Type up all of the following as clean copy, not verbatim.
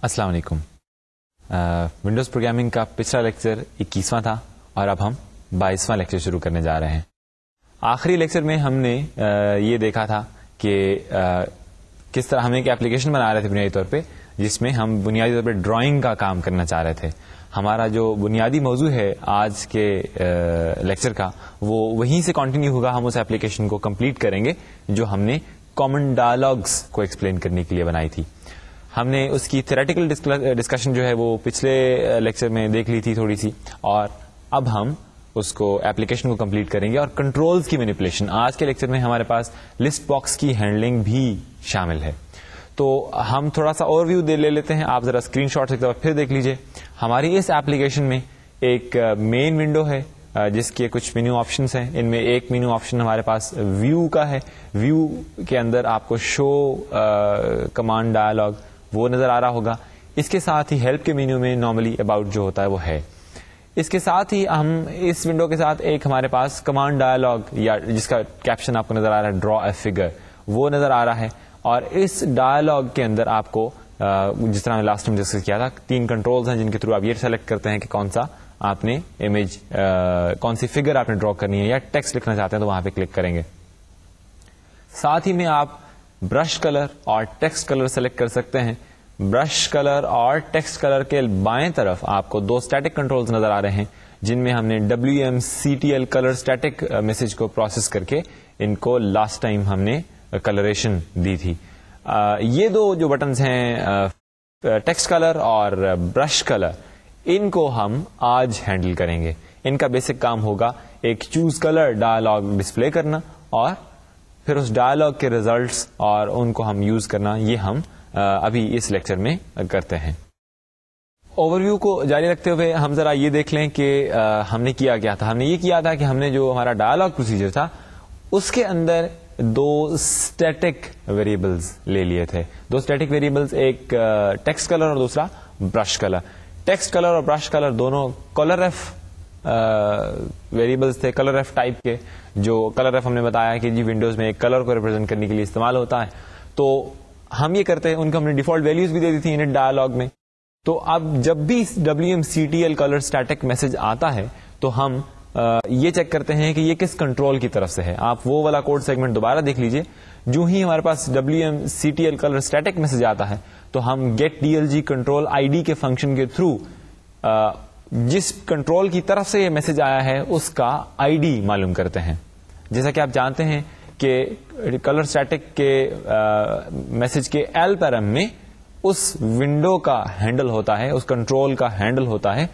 السلام علیکم. Windows programming کا پچھلا لیکچر 21واں تھا اور اب ہم 22واں لیکچر شروع کرنے جا رہے ہیں. آخری لیکچر میں ہم نے یہ دیکھا تھا کہ کس طرح ہم ایک ایپلیکیشن بنا رہے تھے بنیادی طور پہ، جس میں ہم بنیادی طور پہ ڈرائنگ کا کام کرنا چاہ رہے تھے. ہمارا جو بنیادی موضوع ہے آج کے لیکچر کا وہ وہیں سے کنٹینیو ہوگا. ہم اس ایپلیکیشن کو کمپلیٹ کریں گے جو ہم نے کامن ڈائلاگس کو ایکسپلین کرنے کے لیے بنائی تھی. ہم نے اس کی تھیوریٹیکل ڈسکشن جو ہے وہ پچھلے لیکچر میں دیکھ لی تھی تھوڑی سی، اور اب ہم اس کو ایپلیکیشن کو کمپلیٹ کریں گے. اور کنٹرولز کی مینیپولیشن آج کے لیکچر میں ہمارے پاس لسٹ باکس کی ہینڈلنگ بھی شامل ہے. تو ہم تھوڑا سا اوور ویو لے لیتے ہیں. آپ ذرا اسکرین شاٹ ایک دفعہ پھر دیکھ لیجئے. ہماری اس ایپلیکیشن میں ایک مین ونڈو ہے جس کے کچھ مینیو آپشنس ہیں. ان میں ایک مینیو آپشن ہمارے پاس ویو کا ہے. ویو کے اندر آپ کو شو کمانڈ ڈائلاگ وہ نظر آ رہا ہوگا. اس کے ساتھ ہی ہیلپ کے مینیو میں نارملی اباؤٹ جو ہوتا ہے وہ ہے. اس کے ساتھ ہی ہم اس ونڈو کے ساتھ ایک ہمارے پاس کمانڈ ڈائلاگ یا جس کا کیپشن آپ کو نظر آ رہا ہے ڈرا اے فگر وہ نظر آ رہا ہے. اور اس ڈائلاگ کے اندر آپ کو جس طرح لاسٹ ٹائم ڈسکس کیا تھا 3 کنٹرولز ہیں جن کے تھرو آپ یہ سلیکٹ کرتے ہیں کہ کون سا آپ نے امیج کون سی فگر آپ نے ڈرا کرنی ہے یا ٹیکسٹ لکھنا چاہتے ہیں تو وہاں پہ کلک کریں گے. ساتھ ہی میں آپ برش کلر اور ٹیکسٹ کلر سلیکٹ کر سکتے ہیں. برش کلر اور ٹیکسٹ کلر کے بائیں طرف آپ کو 2 اسٹیٹک کنٹرولز نظر آ رہے ہیں جن میں ہم نے WMCTL کلر اسٹیٹک میسج کو پروسیس کر کے ان کو لاسٹ ٹائم ہم نے کلریشن دی تھی. یہ 2 جو بٹنز ہیں ٹیکسٹ کلر اور برش کلر ان کو ہم آج ہینڈل کریں گے. ان کا بیسک کام ہوگا ایک چوز کلر ڈائلاگ ڈسپلے کرنا اور پھر اس ڈائلاگ کے ریزلٹس اور ان کو ہم یوز کرنا. یہ ہم ابھی اس لیکچر میں کرتے ہیں. اوور ویو کو جاری رکھتے ہوئے ہم ذرا یہ دیکھ لیں کہ ہم نے کیا تھا. ہم نے یہ کیا تھا کہ ہم نے جو ہمارا ڈائلاگ پروسیجر تھا اس کے اندر 2 اسٹیٹک ویریبلز لے لیے تھے. 2 اسٹیٹک ویریبلز، ایک ٹیکسٹ کلر اور دوسرا برش کلر. ٹیکسٹ کلر اور برش کلر دونوں کلر ایف ویریبلز تھے، کلر ایف ٹائپ کے. جو کلر ایف ہم نے بتایا کہ جی ونڈوز میں ایک کلر کو ریپرزینٹ کرنے کے لیے استعمال ہوتا ہے. تو ہم یہ کرتے ہیں ان کو ہم نے ڈیفالٹ ویلیوز بھی دے دی تھی انٹ ڈائلاگ میں. تو اب جب بھی WMCTL کلر اسٹیٹک میسج آتا ہے تو ہم یہ چیک کرتے ہیں کہ یہ کس کنٹرول کی طرف سے ہے. آپ وہ والا کوڈ سیگمنٹ دوبارہ دیکھ لیجئے. جو ہی ہمارے پاس WMCTL کلر اسٹیٹک میسج آتا ہے تو ہم گیٹ DLG کنٹرول ID کے فنکشن کے تھرو جس کنٹرول کی طرف سے یہ میسج آیا ہے اس کا ID معلوم کرتے ہیں. جیسا کہ آپ جانتے ہیں کہ کلر اسٹیٹک کے میسج کے L پیرم میں اس ونڈو کا ہینڈل ہوتا ہے، اس کنٹرول کا ہینڈل ہوتا ہے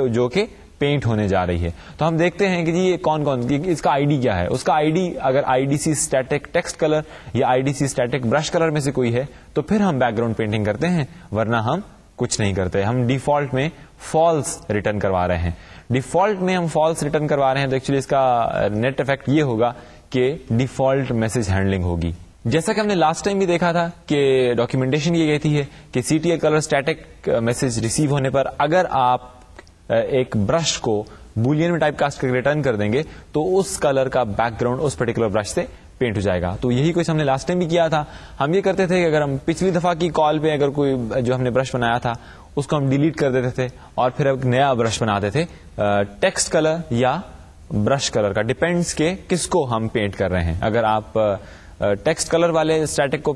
جو کہ پینٹ ہونے جا رہی ہے. تو ہم دیکھتے ہیں کہ جی یہ کون اس کا ID کیا ہے. اس کا ID اگر IDC اسٹیٹک ٹیکسٹ کلر یا IDC اسٹیٹک برش کلر میں سے کوئی ہے تو پھر ہم بیک گراؤنڈ پینٹنگ کرتے ہیں، ورنہ ہم کچھ نہیں کرتے. ہم ڈیفالٹ میں فالس ریٹرن کروا رہے ہیں. ڈیفالٹ میں ہم فالس ریٹرن کروا رہے ہیں تو ایکچولی اس کا نیٹ افیکٹ یہ ہوگا کہ ڈیفالٹ میسج ہینڈلنگ ہوگی. جیسا کہ ہم نے لاسٹ ٹائم بھی دیکھا تھا کہ ڈاکیومنٹیشن یہ کہتی ہے کہ CTL colour static message receive ہونے پر اگر آپ ایک برش کو بولین میں ٹائپ کاسٹ کر کے ریٹرن کر دیں گے تو اس کلر کا بیک گراؤنڈ اس پرٹیکولر برش سے پینٹ ہو جائے گا. تو یہی کچھ ہم نے لاسٹ ٹائم بھی کیا تھا. ہم یہ کرتے تھے کہ اگر ہم پچھلی دفعہ کی کال پہ اگر کوئی جو ہم نے برش بنایا تھا اس کو ہم ڈیلیٹ کر دیتے تھے اور پھر ایک نیا برش بناتے تھے ٹیکسٹ کلر یا برش کلر کا، ڈیپینڈس کہ کس کو ہم پینٹ کر رہے ہیں. اگر آپ ٹیکسٹ کلر والے اسٹیٹک کو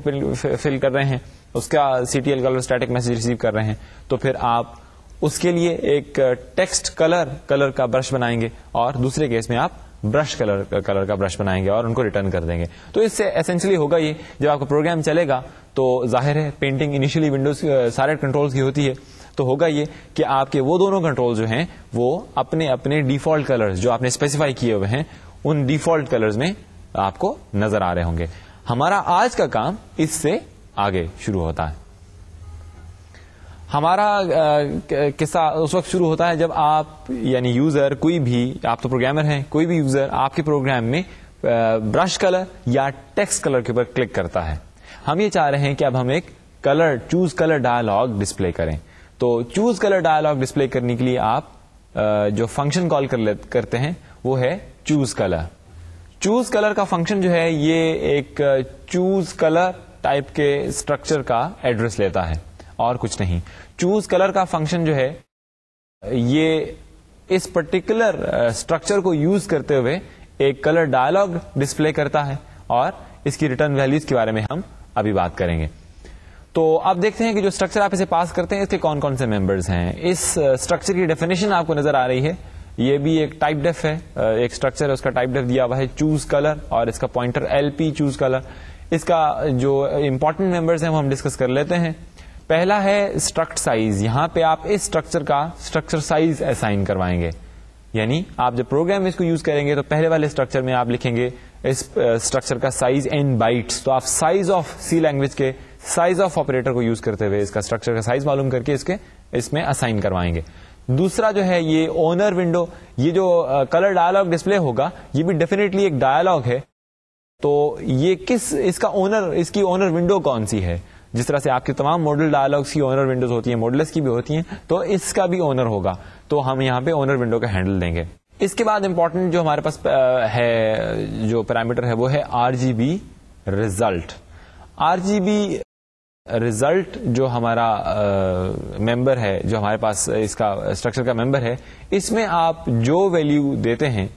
فل کر رہے ہیں، اس کا CTL colour static message receive کر رہے ہیں تو پھر آپ اس کے لیے ایک ٹیکسٹ کلر کا برش بنائیں گے اور دوسرے کیس میں آپ برش کلر کا برش بنائیں گے اور ان کو ریٹرن کر دیں گے. تو اس سے ایسنشلی ہوگا یہ جب آپ کا پروگرام چلے گا تو ظاہر ہے پینٹنگ انیشلی ونڈوز سارے کنٹرولز کی ہوتی ہے تو ہوگا یہ کہ آپ کے وہ دونوں کنٹرول جو ہیں وہ اپنے اپنے ڈیفالٹ کلرز جو آپ نے اسپیسیفائی کیے ہوئے ہیں ان ڈیفالٹ کلرز میں آپ کو نظر آ رہے ہوں گے. ہمارا آج کا کام اس سے آگے شروع ہوتا ہے. ہمارا قصہ اس وقت شروع ہوتا ہے جب آپ یعنی یوزر کوئی بھی، آپ تو پروگرامر ہیں، کوئی بھی یوزر آپ کے پروگرام میں برش کلر یا ٹیکسٹ کلر کے اوپر کلک کرتا ہے. ہم یہ چاہ رہے ہیں کہ اب ہم ایک چوز کلر ڈائلاگ ڈسپلے کریں. تو چوز کلر ڈائلاگ ڈسپلے کرنے کے لیے آپ جو فنکشن کال کرتے ہیں وہ ہے چوز کلر. چوز کلر کا فنکشن جو ہے یہ ایک چوز کلر ٹائپ کے اسٹرکچر کا ایڈریس لیتا ہے اور کچھ نہیں. چوز کلر کا فنکشن جو ہے یہ اس پرٹیکولر اسٹرکچر کو یوز کرتے ہوئے ایک کلر ڈائلاگ ڈسپلے کرتا ہے, اور اس کی ریٹرن ویلیوز کے بارے میں ہم ابھی بات کریں گے. تو آپ دیکھتے ہیں کہ جو اسٹرکچر آپ اسے پاس کرتے ہیں اس کے کون کون سے ممبرز ہیں. اس اسٹرکچر کی ڈیفینیشن آپ کو نظر آ رہی ہے. یہ بھی ایک ٹائپ ڈیف ہے, ایک اسٹرکچر ہے, اس کا ٹائپ ڈیف دیا ہوا ہے چوز کلر, اور اس کا پوائنٹر LP چوز کلر. اس کا جو امپورٹنٹ ممبرز ہیں وہ ہم ڈسکس کر لیتے ہیں. پہلا ہے اسٹرکٹ سائز. یہاں پہ آپ اس اسٹرکچر کا اسٹرکچر سائز اسائن کروائیں گے, یعنی آپ جب پروگرام اس کو یوز کریں گے تو پہلے والے اسٹرکچر میں آپ لکھیں گے اس اسٹرکچر کا سائز n بائٹس. تو آپ سائز آف سی لینگویج کے سائز آف آپریٹر کو یوز کرتے ہوئے اس کا اسٹرکچر کا سائز معلوم کر کے اس میں اسائن کروائیں گے. دوسرا جو ہے یہ اونر ونڈو. یہ جو کلر ڈائلاگ ڈسپلے ہوگا یہ بھی ڈیفینیٹلی ایک ڈائلاگ ہے. تو یہ اس کی اونر ونڈو کون سی ہے؟ جس طرح سے آپ کے تمام ماڈل ڈائلاگس کی اونر ونڈوز ہوتی ہیں, ماڈلس کی بھی ہوتی ہیں, تو اس کا بھی اونر ہوگا. تو ہم یہاں پہ اونر ونڈو کا ہینڈل دیں گے. اس کے بعد امپورٹنٹ جو ہمارے پاس ہے جو پیرامیٹر ہے وہ ہے RGB ریزلٹ. RGB ریزلٹ جو ہمارا ممبر ہے, جو ہمارے پاس اس کا اسٹرکچر کا ممبر ہے, اس میں آپ جو ویلیو دیتے ہیں,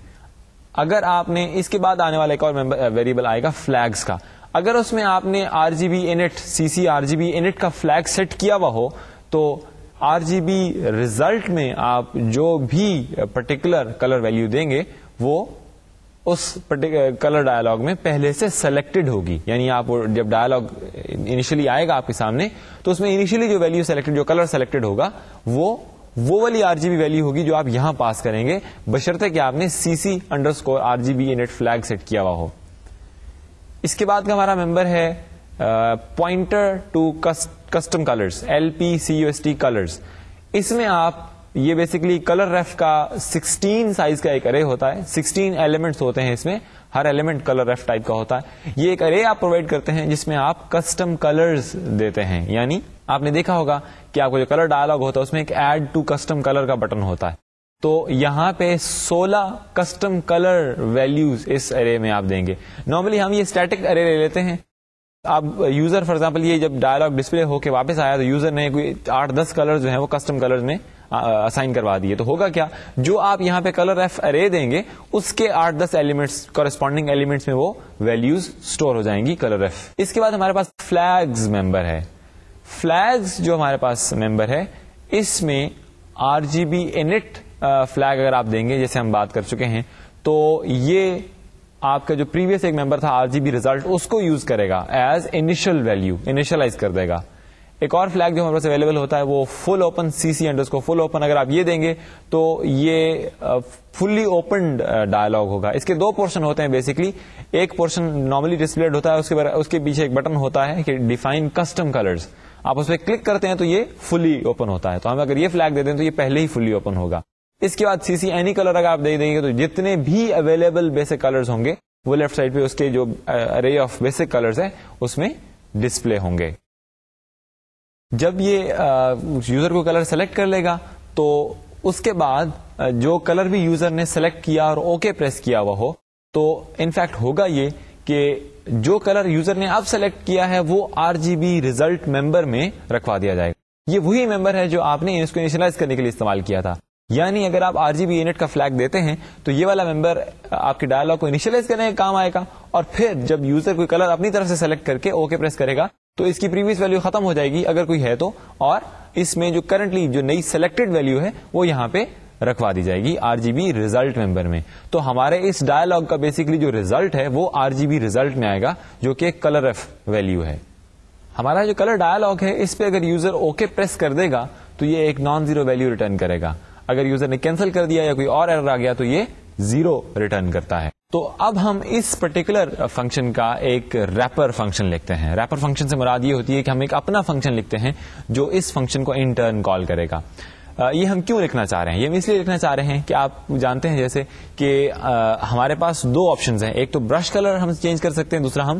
اگر آپ نے اس کے بعد آنے والا ایک اور ویریبل آئے گا فلیگز کا, اگر اس میں آپ نے RGB init CC RGB init کا فلیگ سیٹ کیا ہوا ہو تو RGB ریزلٹ میں آپ جو بھی پرٹیکولر کلر ویلیو دیں گے وہ اس کلر ڈائلاگ میں پہلے سے سلیکٹڈ ہوگی. یعنی آپ جب ڈائلاگ انیشلی آئے گا آپ کے سامنے تو اس میں انیشلی جو ویلیو سلیکٹڈ, جو کلر سلیکٹڈ ہوگا وہ والی RGB ویلیو ہوگی جو آپ یہاں پاس کریں گے, بشرطے کہ آپ نے CC _RGB init flag set کیا ہوا ہو. اس کے بعد کا ہمارا ممبر ہے pointer to custom colours LPCUST colours. اس میں آپ یہ بیسکلی کلر ریف کا 16 سائز کا ایک ارے ہوتا ہے, 16 ایلیمنٹس ہوتے ہیں اس میں, ہر ایلیمنٹ کلر ریف ٹائپ کا ہوتا ہے. یہ ایک ارے آپ پرووائڈ کرتے ہیں جس میں آپ کسٹم کلرز دیتے ہیں. یعنی آپ نے دیکھا ہوگا کہ آپ کو جو کلر ڈائلاگ ہوتا ہے اس میں ایک ایڈ ٹو کسٹم کلر کا بٹن ہوتا ہے. تو یہاں پہ 16 کسٹم کلر ویلیوز اس ارے میں آپ دیں گے. نارملی ہم یہ اسٹیٹک ارے لے لیتے ہیں. اب یوزر فار ایگزامپل یہ جب ڈائلاگ ڈسپلے ہو کے واپس آیا تو یوزر نے کوئی 8-10 کلر جو ہیں وہ کسٹم کلر میں اسائن کروا دیے. تو ہوگا کیا, جو آپ یہاں پہ کلر ریف ارے دیں گے اس کے 8-10 ایلیمنٹس کورسپونڈنگ ایلیمنٹس میں وہ ویلیوز اسٹور ہو جائیں گی کلر ریف. اس کے بعد ہمارے پاس فلیگز ممبر ہے. فلیگز جو ہمارے پاس ممبر ہے اس میں RGB init فلیگ اگر آپ دیں گے, جیسے ہم بات کر چکے ہیں, تو یہ آپ کا جو پریویس ایک ممبر تھا RGB ریزلٹ اس کو یوز کرے گا ایز انیشل ویلیو, انیشلائز کر دے گا. ایک اور فلیگ جو ہمارے پاس اویلیبل ہوتا ہے وہ full open CC _ full open. اگر آپ یہ دیں گے تو یہ فلی اوپنڈ ڈائلاگ ہوگا. اس کے 2 پورشن ہوتے ہیں بیسکلی. ایک پورشن نارملی ڈسپلیڈ ہوتا ہے, اس کے پیچھے ایک بٹن ہوتا ہے کہ ڈیفائن کسٹم کلرز. آپ اس پہ کلک کرتے ہیں تو یہ فلی اوپن ہوتا ہے. تو ہم اگر یہ فلیگ دے دیں تو یہ پہلے ہی فلی اوپن ہوگا. اس کے بعد CC اینی کلر اگر آپ دے دیں گے تو جتنے بھی اویلیبل بیسک کلرز ہوں گے وہ لیفٹ سائڈ پہ اس کے جو ارے آف بیسک کلرز ہے اس میں ڈسپلے ہوں گے. جب یہ یوزر کو کلر سلیکٹ کر لے گا تو اس کے بعد جو کلر بھی یوزر نے سلیکٹ کیا اور اوکے پریس کیا ہوا ہو تو انفیکٹ ہوگا یہ کہ جو کلر یوزر نے اب سلیکٹ کیا ہے وہ RGB ریزلٹ ممبر میں رکھوا دیا جائے گا. یہ وہی ممبر ہے جو آپ نے اس کو انیشلائز کرنے کے لیے استعمال کیا تھا. یعنی اگر آپ RGB init کا فلیگ دیتے ہیں تو یہ والا ممبر آپ کے ڈائلاگ کو انیشلائز کرنے کا کام آئے گا, اور پھر جب یوزر کوئی کلر اپنی طرف سے سلیکٹ کر کے اوکے پریس کرے گا تو اس کی پریویس ویلیو ختم ہو جائے گی اگر کوئی ہے تو, اور اس میں جو کرنٹلی جو نئی سلیکٹڈ ویلیو ہے وہ یہاں پہ رکھوا دی جائے گی RGB ریزلٹ ممبر میں. تو ہمارے اس ڈائلاگ کا بیسکلی جو ریزلٹ ہے وہ RGB ریزلٹ میں آئے گا جو کہ کلر ریف ویلیو ہے. ہمارا جو کلر ڈائلاگ ہے اس پہ اگر یوزر اوکے پریس کر دے گا تو یہ ایک نان زیرو ویلیو ریٹرن کرے گا. اگر یوزر نے کینسل کر دیا یا کوئی اور ایرر آ گیا تو یہ 0 ریٹرن کرتا ہے. تو اب ہم اس پرٹیکولر فنکشن کا ایک ریپر فنکشن لکھتے ہیں. ریپر فنکشن سے مراد یہ ہوتی ہے کہ ہم ایک اپنا فنکشن لکھتے ہیں جو اس فنکشن کو ان ٹرن کال کرے گا. یہ ہم کیوں لکھنا چاہ رہے ہیں؟ یہ ہم اس لیے لکھنا چاہ رہے ہیں کہ آپ جانتے ہیں جیسے کہ ہمارے پاس 2 آپشنز ہیں. ایک تو برش کلر ہم چینج کر سکتے ہیں, دوسرا ہم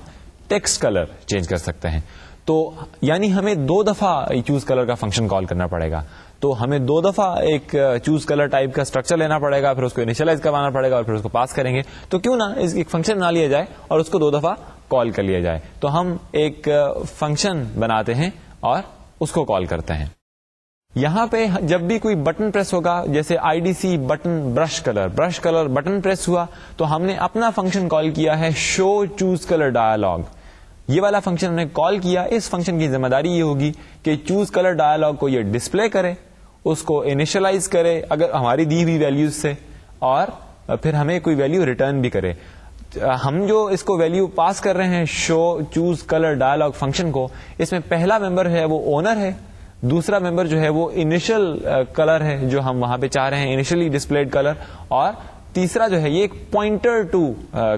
ٹیکسٹ کلر چینج کر سکتے ہیں. تو یعنی ہمیں 2 دفعہ چوز کلر کا فنکشن کال کرنا پڑے گا. تو ہمیں 2 دفعہ ایک چوز کلر ٹائپ کا اسٹرکچر لینا پڑے گا, پھر اس کو انیشلائز کروانا پڑے گا اور پھر اس کو پاس کریں گے. تو کیوں نہ ایک فنکشن بنا لیا جائے اور اس کو 2 دفعہ کال کر لیا جائے. تو ہم ایک فنکشن بناتے ہیں اور اس کو کال کرتے ہیں. یہاں پہ جب بھی کوئی بٹن پریس ہوگا, جیسے IDC button brush colour button press ہوا, تو ہم نے اپنا فنکشن کال کیا ہے شو چوز کلر ڈائلاگ. یہ والا فنکشن ہم نے کال کیا. اس فنکشن کی ذمہ داری یہ ہوگی کہ چوز کلر ڈائلاگ کو یہ ڈسپلے کرے, اس کو انیشلائز کرے اگر ہماری دی ہوئی ویلیوز سے, اور پھر ہمیں کوئی ویلیو ریٹرن بھی کرے. ہم جو اس کو ویلیو پاس کر رہے ہیں شو چوز کلر ڈائلاگ فنکشن کو, اس میں پہلا ممبر ہے وہ اونر ہے, دوسرا ممبر جو ہے وہ انیشل کلر ہے جو ہم وہاں پہ چاہ رہے ہیں, انیشلی ڈسپلیڈ کلر, اور تیسرا جو ہے یہ ایک پوائنٹر ٹو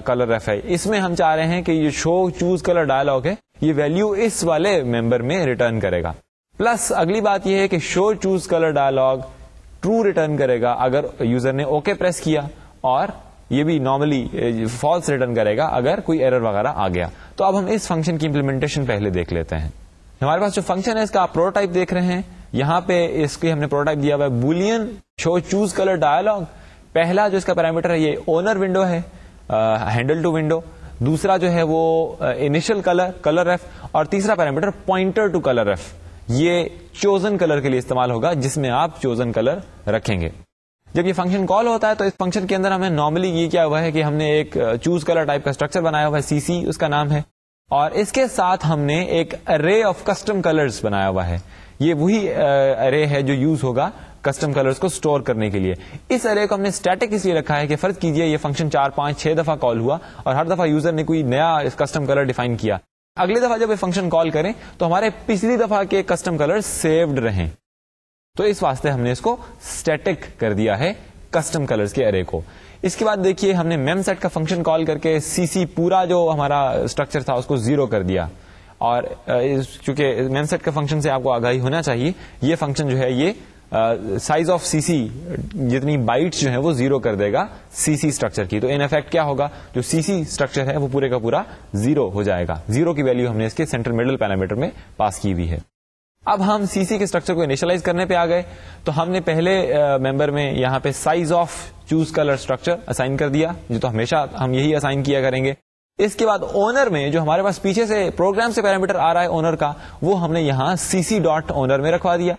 کلر ریف ہے. اس میں ہم چاہ رہے ہیں کہ یہ شو چوز کلر ڈائلاگ ہے, یہ ویلیو اس والے ممبر میں ریٹرن کرے گا. پلس اگلی بات یہ ہے کہ شو choose colour dialogue true return کرے گا اگر یوزر نے اوکے پریس کیا, اور یہ بھی نارملی فالس ریٹرن کرے گا اگر کوئی ایرر وغیرہ آ گیا. تو اب ہم اس فنکشن کی امپلیمنٹیشن پہلے دیکھ لیتے ہیں. ہمارے پاس جو فنکشن ہے اس کا آپ پروٹوٹائپ دیکھ رہے ہیں. یہاں پہ اس کی ہم نے پروٹوٹائپ دیا ہوا ہے boolean show choose colour dialog. پہلا جو اس کا پیرامیٹر ہے یہ اونر ونڈو ہے, ہینڈل ٹو ونڈو. دوسرا جو ہے وہ انیشل کلر ریف, اور تیسرا parameter pointer to colour ref. یہ چوزن کلر کے لیے استعمال ہوگا جس میں آپ چوزن کلر رکھیں گے. جب یہ فنکشن کال ہوتا ہے تو اس فنکشن کے اندر ہمیں نارملی یہ کیا ہوا ہے کہ ہم نے ایک چوز کلر ٹائپ کا اسٹرکچر بنایا ہوا ہے, CC اس کا نام ہے, اور اس کے ساتھ ہم نے ایک ارے آف کسٹم کلرز بنایا ہوا ہے. یہ وہی ارے ہے جو یوز ہوگا کسٹم کلرز کو اسٹور کرنے کے لیے. اس ارے کو ہم نے اسٹیٹک اس لیے رکھا ہے کہ فرض کیجئے یہ فنکشن 4 5 6 دفعہ کال ہوا اور ہر دفعہ یوزر نے کوئی نیا کسٹم کلر ڈیفائن کیا. اگلی دفعہ جب یہ فنکشن کال کریں تو ہمارے پچھلی دفعہ کے کسٹم کلر سیوڈ رہیں. تو اس واسطے ہم نے اس کو اسٹیٹک کر دیا ہے کسٹم کلرز کے ارے کو. اس کے بعد دیکھیے ہم نے میم سیٹ کا فنکشن کال کر کے CC پورا جو ہمارا اسٹرکچر تھا اس کو 0 کر دیا. اور چونکہ میم سیٹ کا فنکشن سے آپ کو آگاہی ہونا چاہیے, یہ فنکشن جو ہے یہ سائز آف CC جتنی بائٹس جو ہے وہ 0 کر دے گا CC اسٹرکچر کی. تو ان افیکٹ کیا ہوگا, جو CC اسٹرکچر ہے وہ پورے کا پورا 0 ہو جائے گا. 0 کی ویلیو ہم نے اس کے سینٹرل مڈل پیرامیٹر میں پاس کی ہوئی ہے. اب ہم CC کے اسٹرکچر کو انیشلائز کرنے پہ آ گئے. تو ہم نے پہلے ممبر میں یہاں پہ size of choose colour structure assign کر دیا, جو تو ہمیشہ ہم یہی اسائن کیا کریں گے. اس کے بعد اونر میں جو ہمارے پاس پیچھے سے پروگرام سے پیرامیٹر آ رہا ہے اونر کا, وہ ہم نے یہاں CC ڈاٹ اونر میں رکھوا دیا.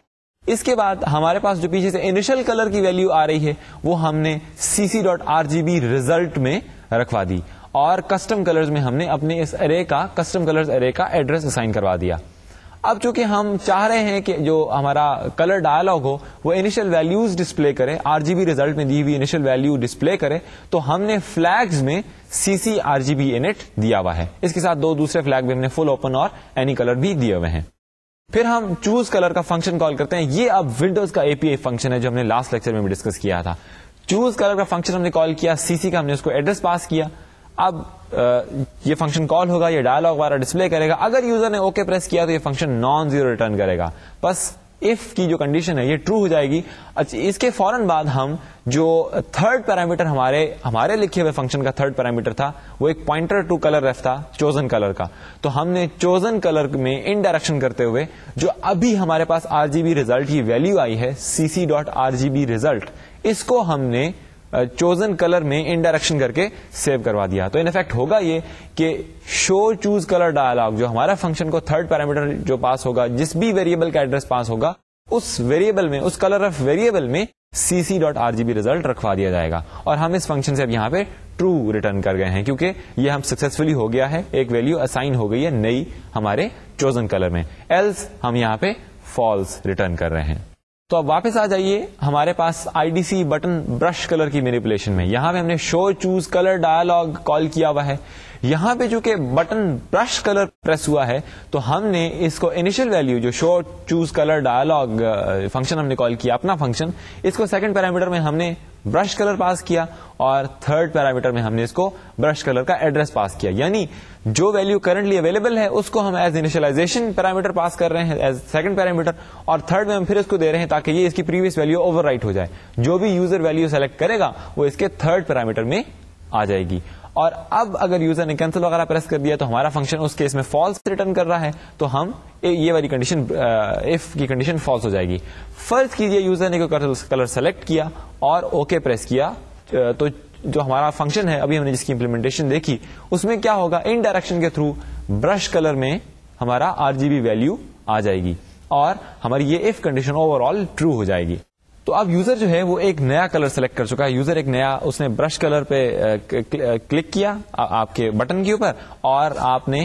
اس کے بعد ہمارے پاس جو پیچھے سے انیشل کلر کی ویلیو آ رہی ہے وہ ہم نے CC ڈاٹ RGB ریزلٹ میں رکھوا دی, اور کسٹم کلرز میں ہم نے اپنے اس ارے کا کسٹم کلرز ارے کا ایڈریس اسائن کروا دیا. اب چونکہ ہم چاہ رہے ہیں کہ جو ہمارا کلر ڈائلاگ ہو وہ انیشل ویلیوز ڈسپلے کرے, RGB ریزلٹ میں دی ہوئی انیشل ویلیو ڈسپلے کرے, تو ہم نے فلیگز میں CC RGB انٹ دیا ہوا ہے. اس کے ساتھ 2 دوسرے فلیگ بھی ہم نے فل اوپن اور اینی کلر بھی دیے ہوئے ہیں. پھر ہم چوز کلر کا فنکشن کال کرتے ہیں. یہ اب ونڈوز کا API فنکشن ہے جو ہم نے لاسٹ لیکچر میں بھی ڈسکس کیا تھا. چوز کلر کا فنکشن ہم نے کال کیا, CC کا ہم نے اس کو ایڈریس پاس کیا. اب یہ فنکشن کال ہوگا, یہ ڈائلاگ وغیرہ ڈسپلے کرے گا. اگر یوزر نے اوکے پریس کیا تو یہ فنکشن نان زیرو ریٹرن کرے گا. بس اف کی جو کنڈیشن ہے یہ ٹرو ہو جائے گی. اچھا, اس کے فوراً بعد ہم جو تھرڈ پیرامیٹر ہمارے لکھے ہوئے فنکشن کا تھرڈ پیرامیٹر تھا وہ ایک پوائنٹر ٹو کلر ریف تھا چوزن کلر کا. تو ہم نے چوزن کلر میں ان ڈائریکشن کرتے ہوئے جو ابھی ہمارے پاس RGB ریزلٹ کی ویلیو آئی ہے CC ڈاٹ RGB ریزلٹ, اس کو ہم نے چوزن کلر میں ان ڈائریکشن کر کے سیو کروا دیا. تو ان افیکٹ ہوگا یہ کہ شو چوز کلر ڈائلاگ جو ہمارا فنکشن کو تھرڈ پیرامیٹر جو پاس ہوگا, جس بھی ویریبل کا ایڈریس پاس ہوگا, اس ویریبل میں, اس کلر آف ویریبل میں CC ڈاٹ RGB ریزلٹ رکھوا دیا جائے گا. اور ہم اس فنکشن سے اب یہاں پہ ٹرو ریٹرن کر گئے ہیں کیونکہ یہ ہم سکسیسفلی ہو گیا ہے, ایک ویلیو اسائن ہو گئی ہے نئی ہمارے چوزن کلر میں. ایلس ہم یہاں پہ فالس ریٹرن کر رہے ہیں. تو اب واپس آ جائیے ہمارے پاس IDC بٹن برش کلر کی مینیپولیشن میں. یہاں پہ ہم نے شو چوز کلر ڈائلاگ کال کیا ہوا ہے. یہاں پہ جو کہ بٹن برش کلر پریس ہوا ہے تو ہم نے اس کو انیشل ویلیو جو شو چوز کلر ڈائلاگ فنکشن ہم نے کال کیا اپنا فنکشن, اس کو سیکنڈ پیرامیٹر میں ہم نے برش کلر پاس کیا اور تھرڈ پیرامیٹر میں ہم نے اس کو برش کلر کا ایڈریس پاس کیا. یعنی جو ویلیو کرنٹلی اویلیبل ہے اس کو ہم ایز انیشلائزیشن پیرامیٹر پاس کر رہے ہیں ایز سیکنڈ پیرامیٹر, اور تھرڈ میں ہم پھر اس کو دے رہے ہیں تاکہ یہ اس کی پریویس ویلیو اوور رائٹ ہو جائے. جو بھی یوزر ویلیو سیلیکٹ کرے گا وہ اس کے تھرڈ پیرامیٹر میں آ جائے گی. اور اب اگر یوزر نے کینسل وغیرہ پریس کر دیا تو ہمارا فنکشن اس کیس میں فالس ریٹرن کر رہا ہے, تو ہم یہ والی کنڈیشن اف کی کنڈیشن فالس ہو جائے گی. فرض کیجئے یوزر نے کوئی کلر سیلیکٹ کیا اور اوکے پریس کیا, تو جو ہمارا فنکشن ہے ابھی ہم نے جس کی امپلیمنٹیشن دیکھی اس میں کیا ہوگا, ان ڈائریکشن کے تھرو برش کلر میں ہمارا RGB ویلیو آ جائے گی. اور ہماری یہ if condition overall true ہو جائے گی. تو اب یوزر جو ہے وہ ایک نیا کلر سلیکٹ کر چکا ہے. یوزر ایک نیا, اس نے برش کلر پہ کلک کیا آپ کے بٹن کے اوپر, اور آپ نے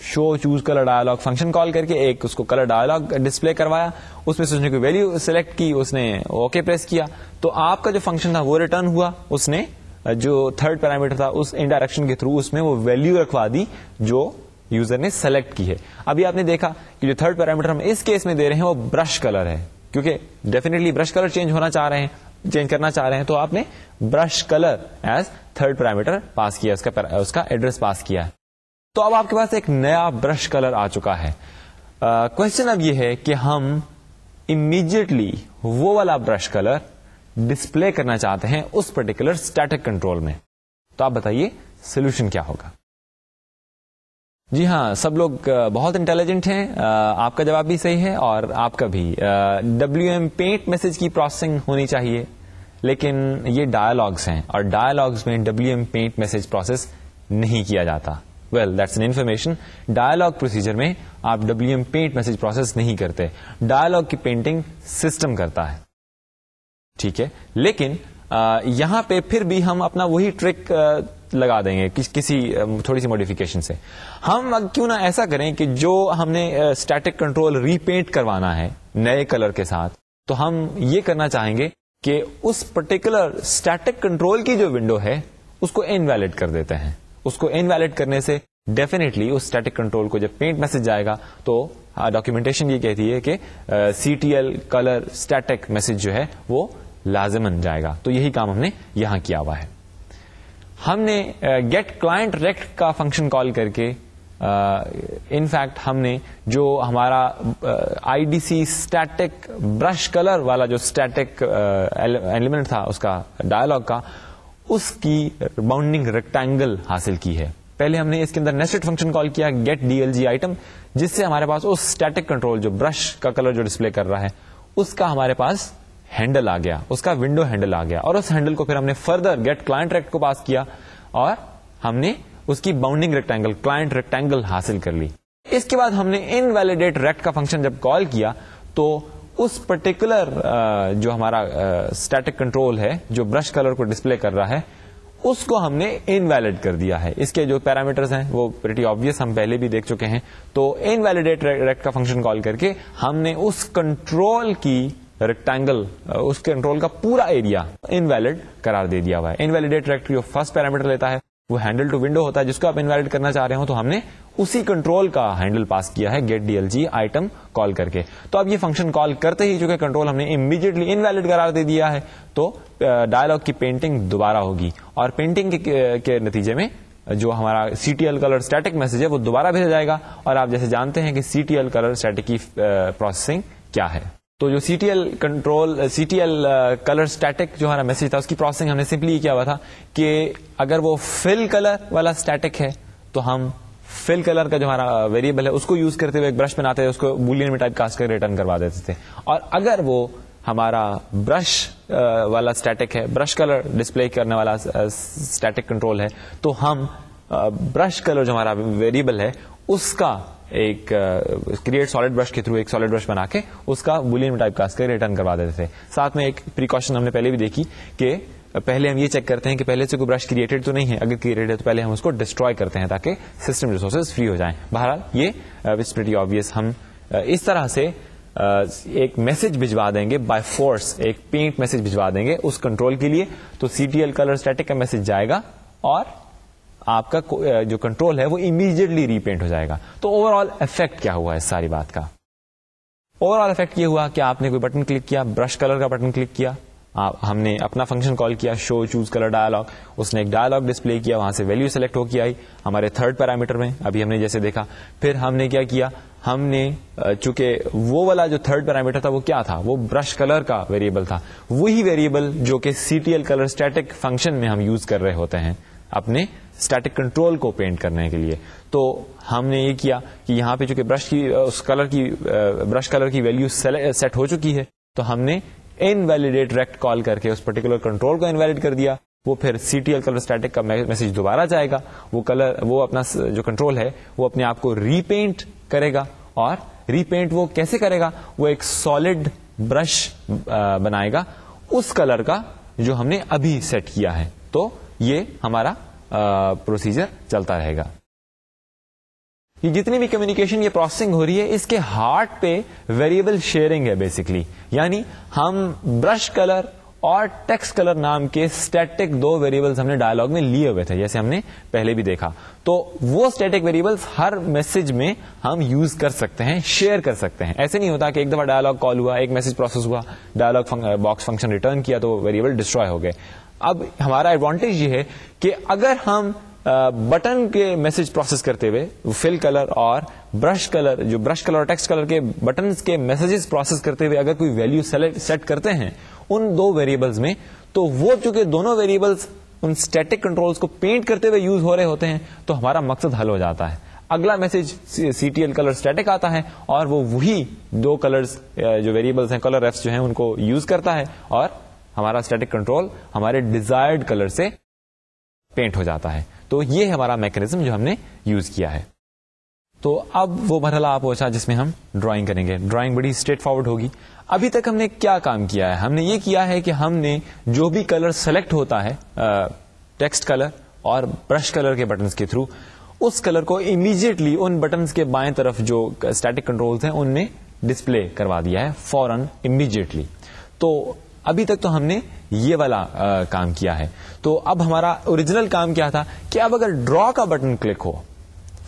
شو choose colour dialogue function call کر کے ایک اس کو کلر ڈائلاگ ڈسپلے کروایا. اس میں سے اس نے کوئی ویلو سلیکٹ کی, اس نے اوکے پریس کیا, تو آپ کا جو فنکشن تھا وہ ریٹرن ہوا. اس نے جو تھرڈ پیرامیٹر تھا اس انڈائریکشن کے تھرو اس میں وہ ویلو رکھوا دی جو یوزر نے سلیکٹ کی ہے. ابھی آپ نے دیکھا کہ جو تھرڈ پیرامیٹر ہم اس کیس میں دے رہے ہیں وہ برش کلر ہے, کیونکہ ڈیفینیٹلی برش کلر چینج کرنا چاہ رہے ہیں, تو آپ نے brush colour as third parameter pass کیا, اس کا ایڈریس پاس کیا ہے. تو اب آپ کے پاس ایک نیا برش کلر آ چکا ہے. کوشچن اب یہ ہے کہ ہم امیڈیٹلی وہ والا برش کلر ڈسپلے کرنا چاہتے ہیں اس پرٹیکولر اسٹیٹک کنٹرول میں. تو آپ بتائیے سولوشن کیا ہوگا؟ جی ہاں, سب لوگ بہت انٹیلیجنٹ ہیں, آپ کا جواب بھی صحیح ہے اور آپ کا بھی. WM پینٹ میسج کی پروسیسنگ ہونی چاہیے, لیکن یہ ڈائلاگس ہیں اور ڈائلاگس میں WM پینٹ میسج پروسیس نہیں کیا جاتا. Well that's an information. Dialog procedure میں آپ WM پینٹ میسج پروسیس نہیں کرتے, ڈائلاگ کی پینٹنگ سسٹم کرتا ہے, ٹھیک ہے. لیکن یہاں پہ پھر بھی ہم اپنا وہی ٹرک لگا دیں گے کسی تھوڑی سی موڈیفیکیشن سے. ہم کیوں نہ ایسا کریں کہ جو ہم نے اسٹیٹک کنٹرول ری پینٹ کروانا ہے نئے کلر کے ساتھ, تو ہم یہ کرنا چاہیں گے کہ اس پرٹیکولر اسٹیٹک کنٹرول کی جو ونڈو ہے اس کو انویلڈ کر دیتے ہیں. اس کو انویلڈ کرنے سے ڈیفینیٹلی اس اسٹیٹک کنٹرول کو جب پینٹ میسج جائے گا تو ڈاکیومنٹیشن یہ کہتی ہے کہ CTL کلر اسٹیٹک میسج جو ہے وہ لازمن جائے گا. تو یہی کام ہم نے یہاں کیا ہوا ہے. ہم نے گیٹ کلائنٹ ریکٹ کا فنکشن کال کر کے انفیکٹ ہم نے جو ہمارا IDC اسٹیٹک برش کلر والا جو اسٹیٹک ایلیمنٹ تھا اس کا ڈائلاگ کا, اس کی باؤنڈنگ ریکٹینگل حاصل کی ہے. پہلے ہم نے اس کے اندر نیسٹڈ فنکشن کال کیا گیٹ DLG آئٹم, جس سے ہمارے پاس اس اسٹیٹک کنٹرول جو برش کا کلر جو ڈسپلے کر رہا ہے اس کا ہمارے پاس ہینڈل آ گیا, اس کا ونڈو ہینڈل آ گیا, اور اس ہینڈل کو پھر ہم نے فردر گیٹ کلائنٹ ریکٹ کو پاس کیا اور ہم نے اس کی باؤنڈنگ ریکٹینگل کلائنٹ ریکٹینگل حاصل کر لی. اس کے بعد ہم نے انویلیڈیٹ ریکٹ کا فنکشن جب کال کیا تو اس پرٹیکولر جو ہمارا اسٹیٹک کنٹرول ہے جو برش کلر کو ڈسپلے کر رہا ہے اس کو ہم نے انویلڈ کر دیا ہے. اس کے جو پیرامیٹرز ہیں وہ پریٹی آبویس, ہم پہلے بھی دیکھ چکے ہیں. تو انویلیڈیٹ ریکٹ کا فنکشن کال کر کے ہم نے اس کنٹرول کی ریکٹینگل, اس کنٹرول کا پورا ایریا انویلڈ قرار دے دیا ہوا ہے. انویلیڈیٹ ریکٹ جو فرسٹ پیرامیٹر لیتا ہے وہ ہینڈل ٹو ونڈو ہوتا ہے, جس کو آپ انویلڈ کرنا چاہ رہے ہو, تو ہم نے اسی کنٹرول کا ہینڈل پاس کیا ہے گیٹ DLG آئٹم کال کر کے. تو اب یہ فنکشن کال کرتے ہی چونکہ کنٹرول ہم نے امیڈیٹلی انویلڈ قرار دے دیا ہے, تو ڈائلاگ کی پینٹنگ دوبارہ ہوگی, اور پینٹنگ کے نتیجے میں جو ہمارا CTL کلر اسٹیٹک میسج ہے وہ دوبارہ بھیجا جائے گا. اور آپ جیسے جانتے ہیں کہ CTL کلر اسٹیٹک کی پروسیسنگ کیا ہے. تو جو CTL کلر اسٹیٹک جو ہمارا میسج تھا اس کی پروسیسنگ ہم نے سمپلی کیا ہوا تھا کہ اگر وہ فل کلر والا اسٹیٹک ہے تو ہم فل کلر کا جو ہمارا ویریبل ہے اس کو یوز کرتے ہوئے ایک برش بناتے ہیں, اس کو بولین میں ٹائپ کاسٹ کر ریٹرن کروا دیتے تھے. اور اگر وہ ہمارا برش والا اسٹیٹک ہے, برش کلر ڈسپلے کرنے والا اسٹیٹک کنٹرول ہے, تو ہم برش کلر جو ہمارا ویریبل ہے اس کا ایک کریٹ سالڈ برش کے تھرو ایک سالڈ برش بنا کے اس کا بولین ٹائپ کاسٹ کر ریٹرن کروا دیتے تھے. ساتھ میں ایک پریکاشن ہم نے پہلے بھی دیکھی کہ پہلے ہم یہ چیک کرتے ہیں کہ پہلے سے کوئی برش کریٹڈ تو نہیں ہے, اگر کریٹڈ ہے تو پہلے ہم اس کو ڈسٹروائے کرتے ہیں تاکہ سسٹم ریسورسز فری ہو جائیں. بہرحال یہ اٹس پریٹی آبویس, ہم اس طرح سے ایک میسج بھجوا دیں گے بائی فورس, ایک پینٹ میسج بھجوا دیں گے اس کنٹرول کے لیے, تو CTL کلر اسٹیٹک کا میسج جائے گا اور آپ کا جو کنٹرول ہے وہ امیڈیٹلی ریپینٹ ہو جائے گا. تو اوور آل افیکٹ کیا ہوا ہے اس ساری بات کا؟ اوور آل افیکٹ یہ ہوا کہ آپ نے کوئی بٹن کلک کیا, برش کلر کا بٹن کلک کیا, ہم نے اپنا فنکشن کال کیا شو چوز کلر ڈائلاگ, اس نے ایک ڈائلاگ ڈسپلے کیا, وہاں سے ویلو سلیکٹ ہو کے آئی ہمارے تھرڈ پیرامیٹر میں, ابھی ہم نے جیسے دیکھا. پھر ہم نے کیا کیا, ہم نے چونکہ وہ والا جو تھرڈ پیرامیٹر تھا وہ کیا تھا, وہ برش کلر کا ویریبل تھا, وہی ویریبل جو کہ CTL کلر اسٹیٹک فنکشن میں ہم یوز کر رہے ہوتے ہیں اپنے اسٹیٹک کنٹرول کو پینٹ کرنے کے لیے. تو ہم نے یہ کیا کہ یہاں پہ چونکہ برش کلر کی ویلو سیٹ ہو چکی ہے, تو ہم نے انویلیڈیٹ ریکٹ کال کر کے اس پرٹیکولر کنٹرول کو انویلڈ کر دیا. وہ پھر CTL کلر اسٹیٹک کا میسج دوبارہ جائے گا, وہ اپنا جو کنٹرول ہے وہ اپنے آپ کو ری پینٹ کرے گا, اور ریپینٹ وہ کیسے کرے گا, وہ ایک سالڈ برش بنائے گا اس کلر کا جو ہم نے ابھی سیٹ کیا ہے. تو یہ ہمارا پروسیجر چلتا رہے گا. یہ جتنی بھی کمیونیکیشن یہ پروسیسنگ ہو رہی ہے اس کے ہارٹ پہ ویریبل شیئرنگ ہے بیسکلی. یعنی ہم برش کلر اور ٹیکسٹ کلر نام کے اسٹیٹک دو ویریبلس ہم نے ڈائلاگ میں لیے ہوئے تھے, جیسے ہم نے پہلے بھی دیکھا. تو وہ اسٹیٹک ویریبلس ہر میسج میں ہم یوز کر سکتے ہیں, شیئر کر سکتے ہیں. ایسے نہیں ہوتا کہ ایک دفعہ ڈائلاگ کال ہوا, ایک میسج پروسیس ہوا, ڈائلاگ باکس فنکشن ریٹرن کیا تو ویریبل ڈسٹروائے ہو گئے. اب ہمارا ایڈوانٹیج یہ ہے کہ اگر ہم بٹن کے میسج پروسیس کرتے ہوئے فل کلر اور برش کلر, جو برش کلر اور ٹیکسٹ کلر کے بٹنز کے میسجز پروسیس کرتے ہوئے اگر کوئی ویلیو سیٹ کرتے ہیں ان دو ویریبلز میں, تو وہ چونکہ دونوں ویریبلز ان اسٹیٹک کنٹرولز کو پینٹ کرتے ہوئے یوز ہو رہے ہوتے ہیں تو ہمارا مقصد حل ہو جاتا ہے. اگلا میسج CTL کلر اسٹیٹک آتا ہے اور وہ وہی دو کلرز جو ویریبلز ہیں کلر ریفس جو ہیں ان کو یوز کرتا ہے اور ہمارا اسٹیٹک کنٹرول ہمارے ڈیزائرڈ کلر سے پینٹ ہو جاتا ہے. تو یہ ہمارا میکینزم جو ہم نے یوز کیا ہے. تو اب وہ مرحلہ آپ پہنچا جس میں ہم ڈرائنگ کریں گے. ڈرائنگ بڑی اسٹریٹ فارورڈ ہوگی. ابھی تک ہم نے کیا کام کیا ہے, ہم نے یہ کیا ہے کہ ہم نے جو بھی کلر سلیکٹ ہوتا ہے ٹیکسٹ کلر اور برش کلر کے بٹنز کے تھرو, اس کلر کو امیڈیٹلی ان بٹنز کے بائیں طرف جو اسٹیٹک کنٹرولز ہیں ان نے ڈسپلے کروا دیا ہے فوراً امیڈیٹلی. تو ابھی تک تو ہم نے یہ والا کام کیا ہے. تو اب ہمارا اوریجنل کام کیا تھا کہ اب اگر ڈرا کا بٹن کلک ہو,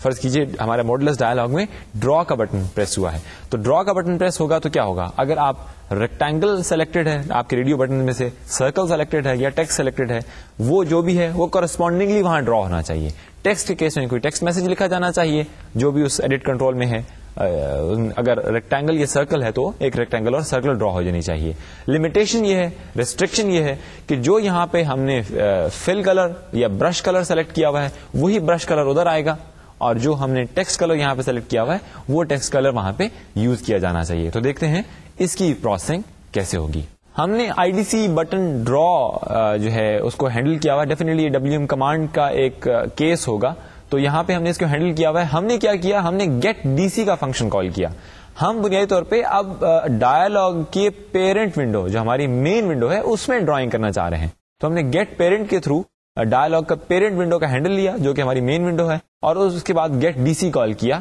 فرض کیجئے ہمارے موڈلس ڈائلاگ میں ڈرا کا بٹن پریس ہوا ہے, تو ڈرا کا بٹن پریس ہوگا تو کیا ہوگا, اگر آپ ریکٹینگل سلیکٹڈ ہے آپ کے ریڈیو بٹن میں سے, سرکل سلیکٹڈ ہے یا ٹیکسٹ سلیکٹڈ ہے, وہ جو بھی ہے وہ کورسپونڈنگلی وہاں ڈرا ہونا چاہیے. ٹیکسٹ کے کیس میں کوئی ٹیکسٹ میسج لکھا جانا چاہیے جو بھی اس ایڈٹ کنٹرول میں ہے. اگر ریکٹینگل یا سرکل ہے تو ایک ریکٹینگل اور سرکل ڈرا ہو جانی چاہیے. لمیٹیشن یہ ہے, ریسٹرکشن یہ ہے کہ جو یہاں پہ ہم نے فل کلر یا برش کلر سلیکٹ کیا ہوا ہے وہی برش کلر ادھر آئے گا, اور جو ہم نے ٹیکسٹ کلر یہاں پہ سلیکٹ کیا ہوا ہے وہ ٹیکسٹ کلر وہاں پہ یوز کیا جانا چاہیے. تو دیکھتے ہیں اس کی پروسیسنگ کیسے ہوگی. ہم نے IDC بٹن ڈرا جو ہے اس کو ہینڈل کیا ہوا ہے. ڈیفینیٹلی WM کمانڈ کا ایک کیس ہوگا, تو یہاں پہ ہم نے اس کو ہینڈل کیا ہوا ہے. ہم نے کیا کیا, ہم نے گیٹ DC کا فنکشن کال کیا. ہم بنیادی طور پہ اب ڈائلاگ کے پیرنٹ ونڈو جو ہماری مین ونڈو ہے اس میں ڈرائنگ کرنا چاہ رہے ہیں. تو ہم نے گیٹ پیرنٹ کے تھرو ڈائلاگ کا پیرنٹ ونڈو کا ہینڈل لیا جو کہ ہماری مین ونڈو ہے, اور اس کے بعد گیٹ DC کال کیا.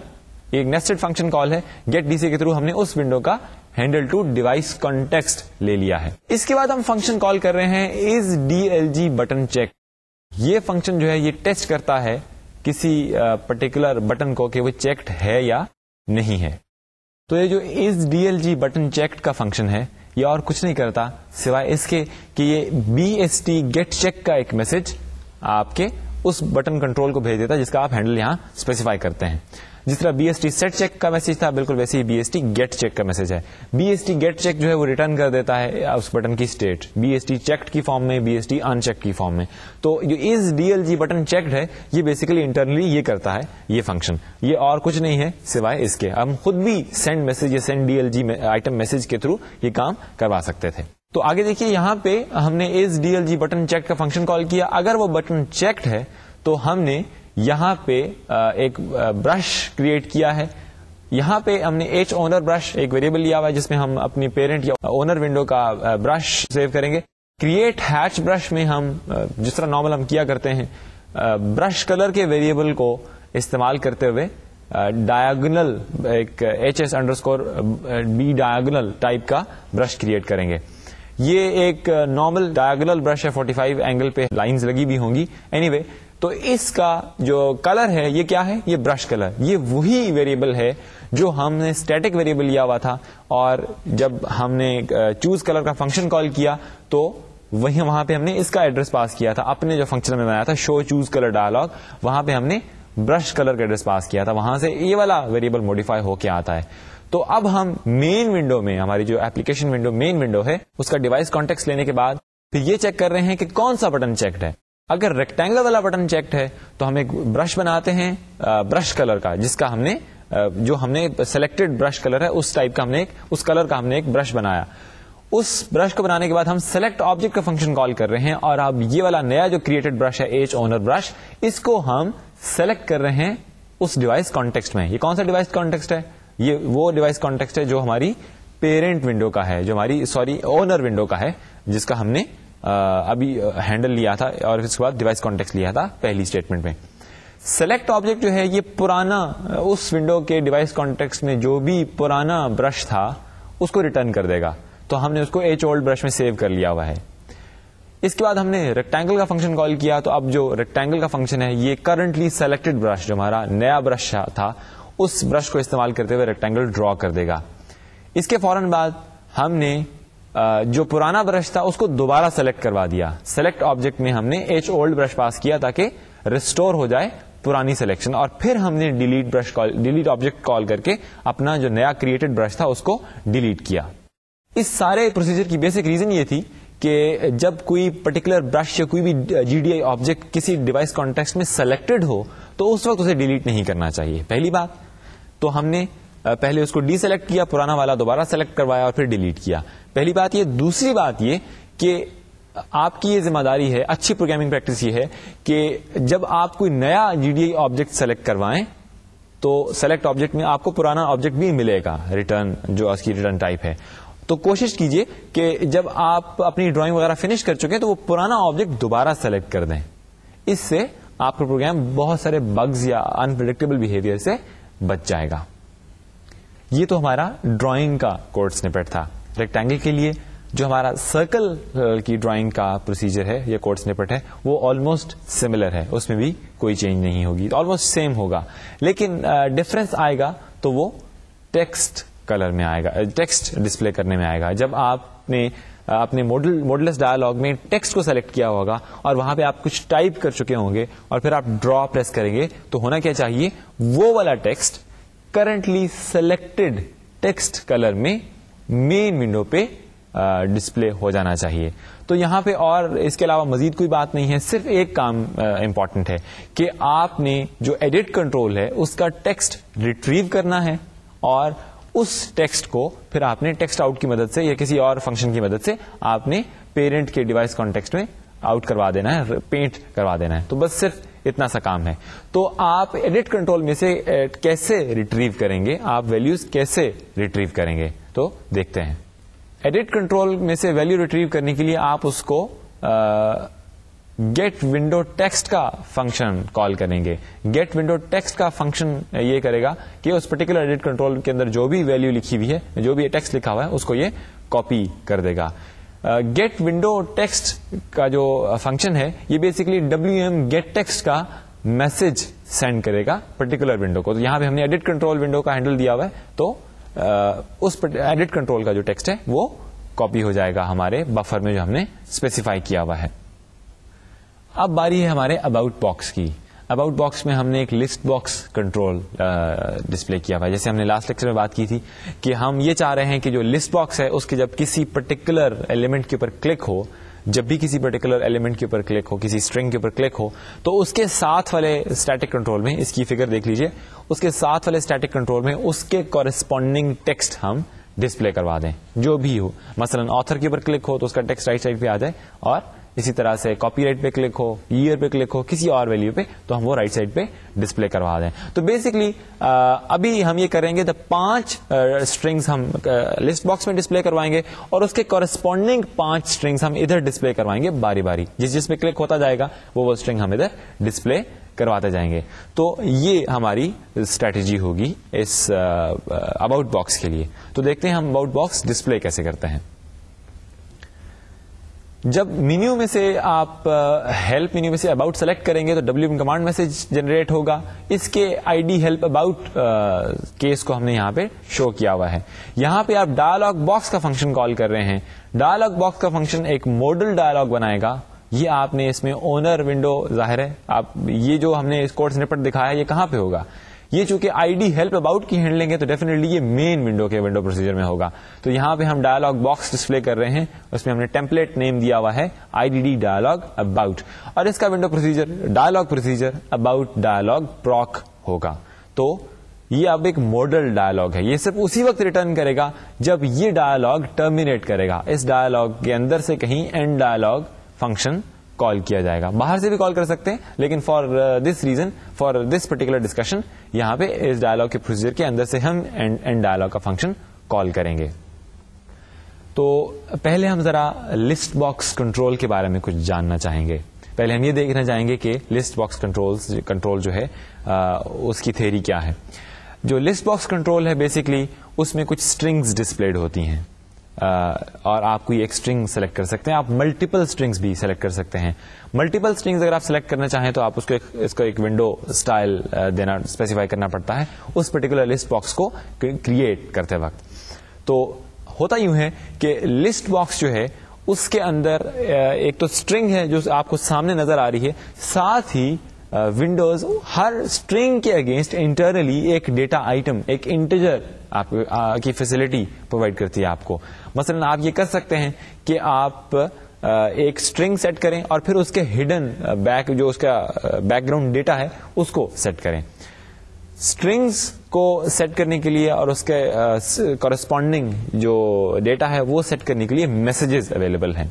ایک نیسٹڈ فنکشن کال ہے. گیٹ DC کے تھرو ہم نے اس ونڈو کا ہینڈل ٹو ڈیوائس کانٹیکسٹ لے لیا ہے. اس کے بعد ہم فنکشن کال کر رہے ہیں از DLG بٹن چیک. یہ فنکشن جو ہے یہ ٹیسٹ کرتا ہے کسی پرٹیکولر بٹن کو کہ وہ چیکڈ ہے یا نہیں ہے. تو یہ جو از DLG بٹن چیکڈ کا فنکشن ہے یہ اور کچھ نہیں کرتا سوائے اس کے کہ یہ BST گیٹ چیک کا ایک میسج آپ کے اس بٹن کنٹرول کو بھیج دیتا ہے جس کا آپ ہینڈل یہاں اسپیسیفائی کرتے ہیں. جس طرح BST سیٹ چیک کا میسج تھا بالکل ویسے ہی BST گیٹ چیک کا میسج ہے. BST گیٹ چیک جو ہے وہ ریٹرن کر دیتا ہے اس بٹن کی اسٹیٹ, BST چیکڈ کی فارم میں, BST ان چیک کی فارم میں. تو جو از DLG بٹن چیکڈ ہے یہ بیسیکلی انٹرنلی یہ کرتا ہے یہ فنکشن, یہ اور کچھ نہیں ہے سوائے اس کے. ہم خود بھی سینڈ میسج یا سینڈ DLG آئٹم میسج کے تھرو یہ کام کروا سکتے تھے. تو آگے دیکھیے یہاں پہ ہم نے از DLG بٹن چیک کا فنکشن کال کیا. اگر وہ بٹن چیکڈ ہے تو ہم نے یہاں پہ ایک برش کریٹ کیا ہے. یہاں پہ ہم نے ایچ اونر برش ایک ویریبل لیا ہوا ہے جس میں ہم اپنی پیرنٹ یا اونر ونڈو کا برش سیو کریں گے. کریٹ ہیچ برش میں ہم جس طرح نارمل ہم کیا کرتے ہیں برش کلر کے ویریبل کو استعمال کرتے ہوئے ڈائگنل ایک HS_B ڈائگنل ٹائپ کا برش کریٹ کریں گے. یہ ایک نارمل ڈائگنل برش ہے, 45 اینگل پہ لائنز لگی بھی ہوں گی. اینی تو اس کا جو کلر ہے یہ کیا ہے, یہ برش کلر. یہ وہی ویریبل ہے جو ہم نے اسٹیٹک ویریبل لیا ہوا تھا, اور جب ہم نے چوز کلر کا فنکشن کال کیا تو وہاں پہ ہم نے اس کا ایڈریس پاس کیا تھا. اپنے جو فنکشن میں بنایا تھا شو چوز کلر ڈائلاگ, وہاں پہ ہم نے برش کلر کا ایڈریس پاس کیا تھا. وہاں سے یہ والا ویریبل موڈیفائی ہو کے آتا ہے. تو اب ہم مین ونڈو میں, ہماری جو ایپلیکیشن ونڈو مین ونڈو ہے, اس کا ڈیوائس کانٹیکٹ لینے کے بعد پھر یہ چیک کر رہے ہیں کہ کون سا بٹن چیکڈ ہے. اگر ریکٹینگل والا بٹن چیکڈ ہے تو ہم ایک برش بناتے ہیں برش کلر کا, جس کا ہم نے جو ہم نے سلیکٹڈ برش کلر ہے اس ٹائپ کا ہم نے اس کلر کا ہم نے ایک برش بنایا. اس برش کو بنانے کے بعد ہم سلیکٹ آبجیکٹ کا فنکشن کال کر رہے ہیں, اور اب یہ والا نیا جو کریٹڈ برش ہے ایچ اونر برش, اس کو ہم سلیکٹ کر رہے ہیں اس ڈیوائس کانٹیکسٹ میں. یہ کون سا ڈیوائس کانٹیکسٹ ہے, یہ وہ ڈیوائس کانٹیکسٹ ہے جو ہماری پیرنٹ ونڈو کا ہے, جو ہماری اونر ونڈو کا ہے, جس کا ہم نے ابھی ہینڈل لیا تھا اور اس کے بعد ڈیوائس کانٹیکسٹ لیا تھا پہلی اسٹیٹمنٹ میں. سلیکٹ آبجیکٹ جو ہے یہ پرانا, اس ونڈو کے ڈیوائس کانٹیکسٹ میں جو بھی پرانا برش تھا اس کو ریٹرن کر دے گا. تو ہم نے اس کو ایچ اولڈ برش میں سیو کر لیا ہوا ہے. اس کے بعد ہم نے ریکٹینگل کا فنکشن کال کیا, تو اب جو ریکٹینگل کا فنکشن ہے یہ کرنٹلی سلیکٹڈ برش, جو ہمارا نیا برش تھا, اس برش کو استعمال کرتے ہوئے ریکٹینگل ڈرا کر دے گا. اس کے فوراً بعد ہم نے جو پرانا برش تھا اس کو دوبارہ سلیکٹ کروا دیا. سلیکٹ آبجیکٹ میں ہم نے ایچ اولڈ برش پاس کیا تاکہ ریسٹور ہو جائے پرانی سلیکشن, اور پھر ہم نے ڈیلیٹ آبجیکٹ کال کر کے اپنا جو نیا کریٹڈ برش تھا اس کو ڈیلیٹ کیا. اس سارے پروسیجر کی بیسک ریزن یہ تھی کہ جب کوئی پرٹیکولر برش یا کوئی بھی جی ڈی آئی آبجیکٹ کسی ڈیوائس کانٹیکسٹ میں سلیکٹڈ ہو تو اس وقت اسے ڈیلیٹ نہیں کرنا چاہیے. پہلی بات تو ہم نے پہلے اس کو ڈی سلیکٹ کیا, پرانا والا دوبارہ سلیکٹ کروایا اور پھر ڈیلیٹ کیا. پہلی بات یہ. دوسری بات یہ کہ آپ کی یہ ذمہ داری ہے, اچھی پروگرامنگ پریکٹس یہ ہے کہ جب آپ کوئی نیا G D I object select کروائیں تو سلیکٹ آبجیکٹ میں آپ کو پرانا آبجیکٹ بھی ملے گا ریٹرن, جو اس کی ریٹرن ٹائپ ہے. تو کوشش کیجئے کہ جب آپ اپنی ڈرائنگ وغیرہ فنش کر چکے تو وہ پرانا آبجیکٹ دوبارہ سلیکٹ کر دیں. اس سے آپ کا پروگرام بہت سارے بگز یا انپریڈکٹیبل بہیویئر سے بچ جائے گا. یہ تو ہمارا ڈرائنگ کا کوڈ سنیپٹ تھا. ریکٹینگل کے لیے جو ہمارا سرکل کی ڈرائنگ کا پروسیجر ہے یا کوڈ سنیپٹ ہے وہ آلموسٹ سملر ہے, اس میں بھی کوئی چینج نہیں ہوگی, آلموسٹ سیم ہوگا. لیکن ڈفرنس آئے گا تو وہ ٹیکسٹ کلر میں آئے گا, ٹیکسٹ ڈسپلے کرنے میں آئے گا. جب آپ نے اپنے ماڈلس ڈائلاگ میں ٹیکسٹ کو سلیکٹ کیا ہوگا اور وہاں پہ آپ کچھ ٹائپ کر چکے ہوں گے اور پھر آپ ڈرا پریس کریں گے تو ہونا کیا چاہیے, وہ والا text currently selected text colour میں مین ونڈو پہ ڈسپلے ہو جانا چاہیے. تو یہاں پہ اور اس کے علاوہ مزید کوئی بات نہیں ہے, صرف ایک کام امپورٹنٹ ہے کہ آپ نے جو ایڈٹ کنٹرول ہے اس کا ٹیکسٹ ریٹریو کرنا ہے اور اس ٹیکسٹ کو پھر آپ نے ٹیکسٹ آؤٹ کی مدد سے یا کسی اور فنکشن کی مدد سے آپ نے پیرنٹ کے ڈیوائس کانٹیکسٹ میں آؤٹ کروا دینا ہے, پینٹ کروا دینا ہے. تو بس صرف اتنا سا کام ہے. تو آپ ایڈٹ کنٹرول میں سے کیسے ریٹریو کریں گے, آپ ویلیوز کیسے ریٹریو کریں گے, تو دیکھتے ہیں. ایڈٹ کنٹرول میں سے ویلیو ریٹریو کرنے کے لیے آپ اس کو گیٹ ونڈو ٹیکسٹ کا فنکشن کال کریں گے. گیٹ ونڈو ٹیکسٹ کا فنکشن یہ کرے گا کہ اس پرٹیکولر ایڈٹ کنٹرول کے اندر جو بھی ویلیو لکھی ہوئی ہے, جو بھی ٹیکسٹ لکھا ہوا ہے, اس کو یہ کاپی کر دے گا. گیٹ ونڈو ٹیکسٹ کا جو فنکشن ہے یہ بیسکلی WM گیٹ ٹیکسٹ کا میسج سینڈ کرے گا پرٹیکولر ونڈو کو. تو یہاں پہ ہم نے ایڈٹ کنٹرول ونڈو کا ہینڈل دیا ہوا ہے, تو اس ایڈٹ کنٹرول کا جو ٹیکسٹ ہے وہ کاپی ہو جائے گا ہمارے بفر میں جو ہم نے اسپیسیفائی کیا ہوا ہے. اب باری ہے ہمارے اباؤٹ باکس کی. اباؤٹ باکس میں ہم نے ایک لسٹ باکس کنٹرول ڈسپلے کیا ہوا ہے. جیسے ہم نے لاسٹ لیکچر میں بات کی تھی کہ ہم یہ چاہ رہے ہیں کہ جو لسٹ باکس ہے اس کے جب کسی پرٹیکولر ایلیمنٹ کے اوپر کلک ہو, جب بھی کسی پرٹیکولر ایلیمنٹ کے اوپر کلک ہو, کسی اسٹرنگ کے اوپر کلک ہو, تو اس کے ساتھ والے اسٹیٹک کنٹرول میں, اس کی فگر دیکھ لیجئے, اس کے ساتھ والے اسٹیٹک کنٹرول میں اس کے کورسپونڈنگ ٹیکسٹ ہم ڈسپلے کروا دیں جو بھی ہو. مثلا آتھر کے اوپر کلک ہو تو اس کا ٹیکسٹ رائٹ سائڈ پہ آ جائے, اور اسی طرح سے کاپی رائٹ پہ کلک ہو, ایئر پہ کلک ہو, کسی اور ویلیو پہ, تو ہم وہ رائٹ سائڈ پہ ڈسپلے کروا دیں. تو بیسکلی ابھی ہم یہ کریں گے تو 5 اسٹرنگس ہم لسٹ باکس میں ڈسپلے کروائیں گے اور اس کے کورسپونڈنگ 5 اسٹرنگس ہم ادھر ڈسپلے کروائیں گے باری باری. جس پہ کلک ہوتا جائے گا وہ اسٹرنگ ہم ادھر ڈسپلے کرواتے جائیں گے. تو یہ ہماری اسٹریٹجی ہوگی اس اباؤٹ باکس کے لیے. تو دیکھتے ہیں ہم اباؤٹ باکس ڈسپلے کیسے کرتے ہیں. جب مینیو میں سے آپ ہیلپ مینیو میں سے اباؤٹ سلیکٹ کریں گے تو WM کمانڈ میسج جنریٹ ہوگا. اس کے ID ہیلپ اباؤٹ کیس کو ہم نے یہاں پہ شو کیا ہوا ہے. یہاں پہ آپ ڈائلاگ باکس کا فنکشن کال کر رہے ہیں. ڈائلاگ باکس کا فنکشن ایک ماڈل ڈائلاگ بنائے گا. یہ آپ نے اس میں اونر ونڈو ظاہر ہے, آپ یہ جو ہم نے اس کوڈ سنیپٹ دکھایا یہ کہاں پہ ہوگا, یہ چونکہ ID ہیلپ اباؤٹ کی ہینڈ لیں گے تو ڈیفینیٹلی یہ مین ونڈو کے ونڈو پروسیجر میں ہوگا. تو یہاں پہ ہم ڈائلاگ باکس ڈسپلے کر رہے ہیں, اس میں ہم نے ٹیمپلیٹ نیم دیا ہوا ہے IDD ڈائلاگ اباؤٹ, اور اس کا window procedure dialogue procedure about dialogue proc ہوگا. تو یہ اب ایک ماڈل ڈائلاگ ہے, یہ صرف اسی وقت ریٹرن کرے گا جب یہ ڈائلاگ ٹرمینیٹ کرے گا. اس ڈائلاگ کے اندر سے کہیں اینڈ ڈائلاگ فنکشن کال کیا جائے گا. باہر سے بھی کال کر سکتے ہیں, لیکن for this reason, for this particular discussion, یہاں پہ اس ڈائلاگ کے پروسیجر کے اندر سے ہم اینڈ ڈائلاگ کا فنکشن کال کریں گے. تو پہلے ہم ذرا لسٹ باکس کنٹرول کے بارے میں کچھ جاننا چاہیں گے. پہلے ہم یہ دیکھنا چاہیں گے کہ لسٹ باکس کنٹرول جو ہے اس کی تھیوری کیا ہے. جو لسٹ باکس کنٹرول ہے بیسکلی اس میں کچھ اسٹرنگز ڈسپلیڈ ہوتی ہیں, اور آپ کوئی ایک اسٹرنگ سلیکٹ کر سکتے ہیں. آپ ملٹیپل اسٹرنگز بھی سلیکٹ کر سکتے ہیں. ملٹیپل اسٹرنگز اگر آپ سلیکٹ کرنا چاہیں تو آپ اس کو ایک ونڈو اسٹائل دینا, اسپیسیفائی کرنا پڑتا ہے اس پرٹیکولر لسٹ باکس کو کریٹ کرتے وقت. تو ہوتا یوں ہے کہ لسٹ باکس جو ہے اس کے اندر ایک تو اسٹرنگ ہے جو آپ کو سامنے نظر آ رہی ہے, ساتھ ہی ونڈوز ہر اسٹرنگ کے اگینسٹ انٹرنلی ایک ڈیٹا آئٹم, ایک انٹیجر آپ کی فیسلٹی پرووائڈ کرتی ہے آپ کو. مثلا آپ یہ کر سکتے ہیں کہ آپ ایک اسٹرنگ سیٹ کریں اور پھر اس کے ہڈن جو اس کا بیک گراؤنڈ ڈیٹا ہے اس کو سیٹ کریں. اسٹرنگس کو سیٹ کرنے کے لیے اور اس کے کورسپونڈنگ جو ڈیٹا ہے وہ سیٹ کرنے کے لیے میسجز اویلیبل ہیں.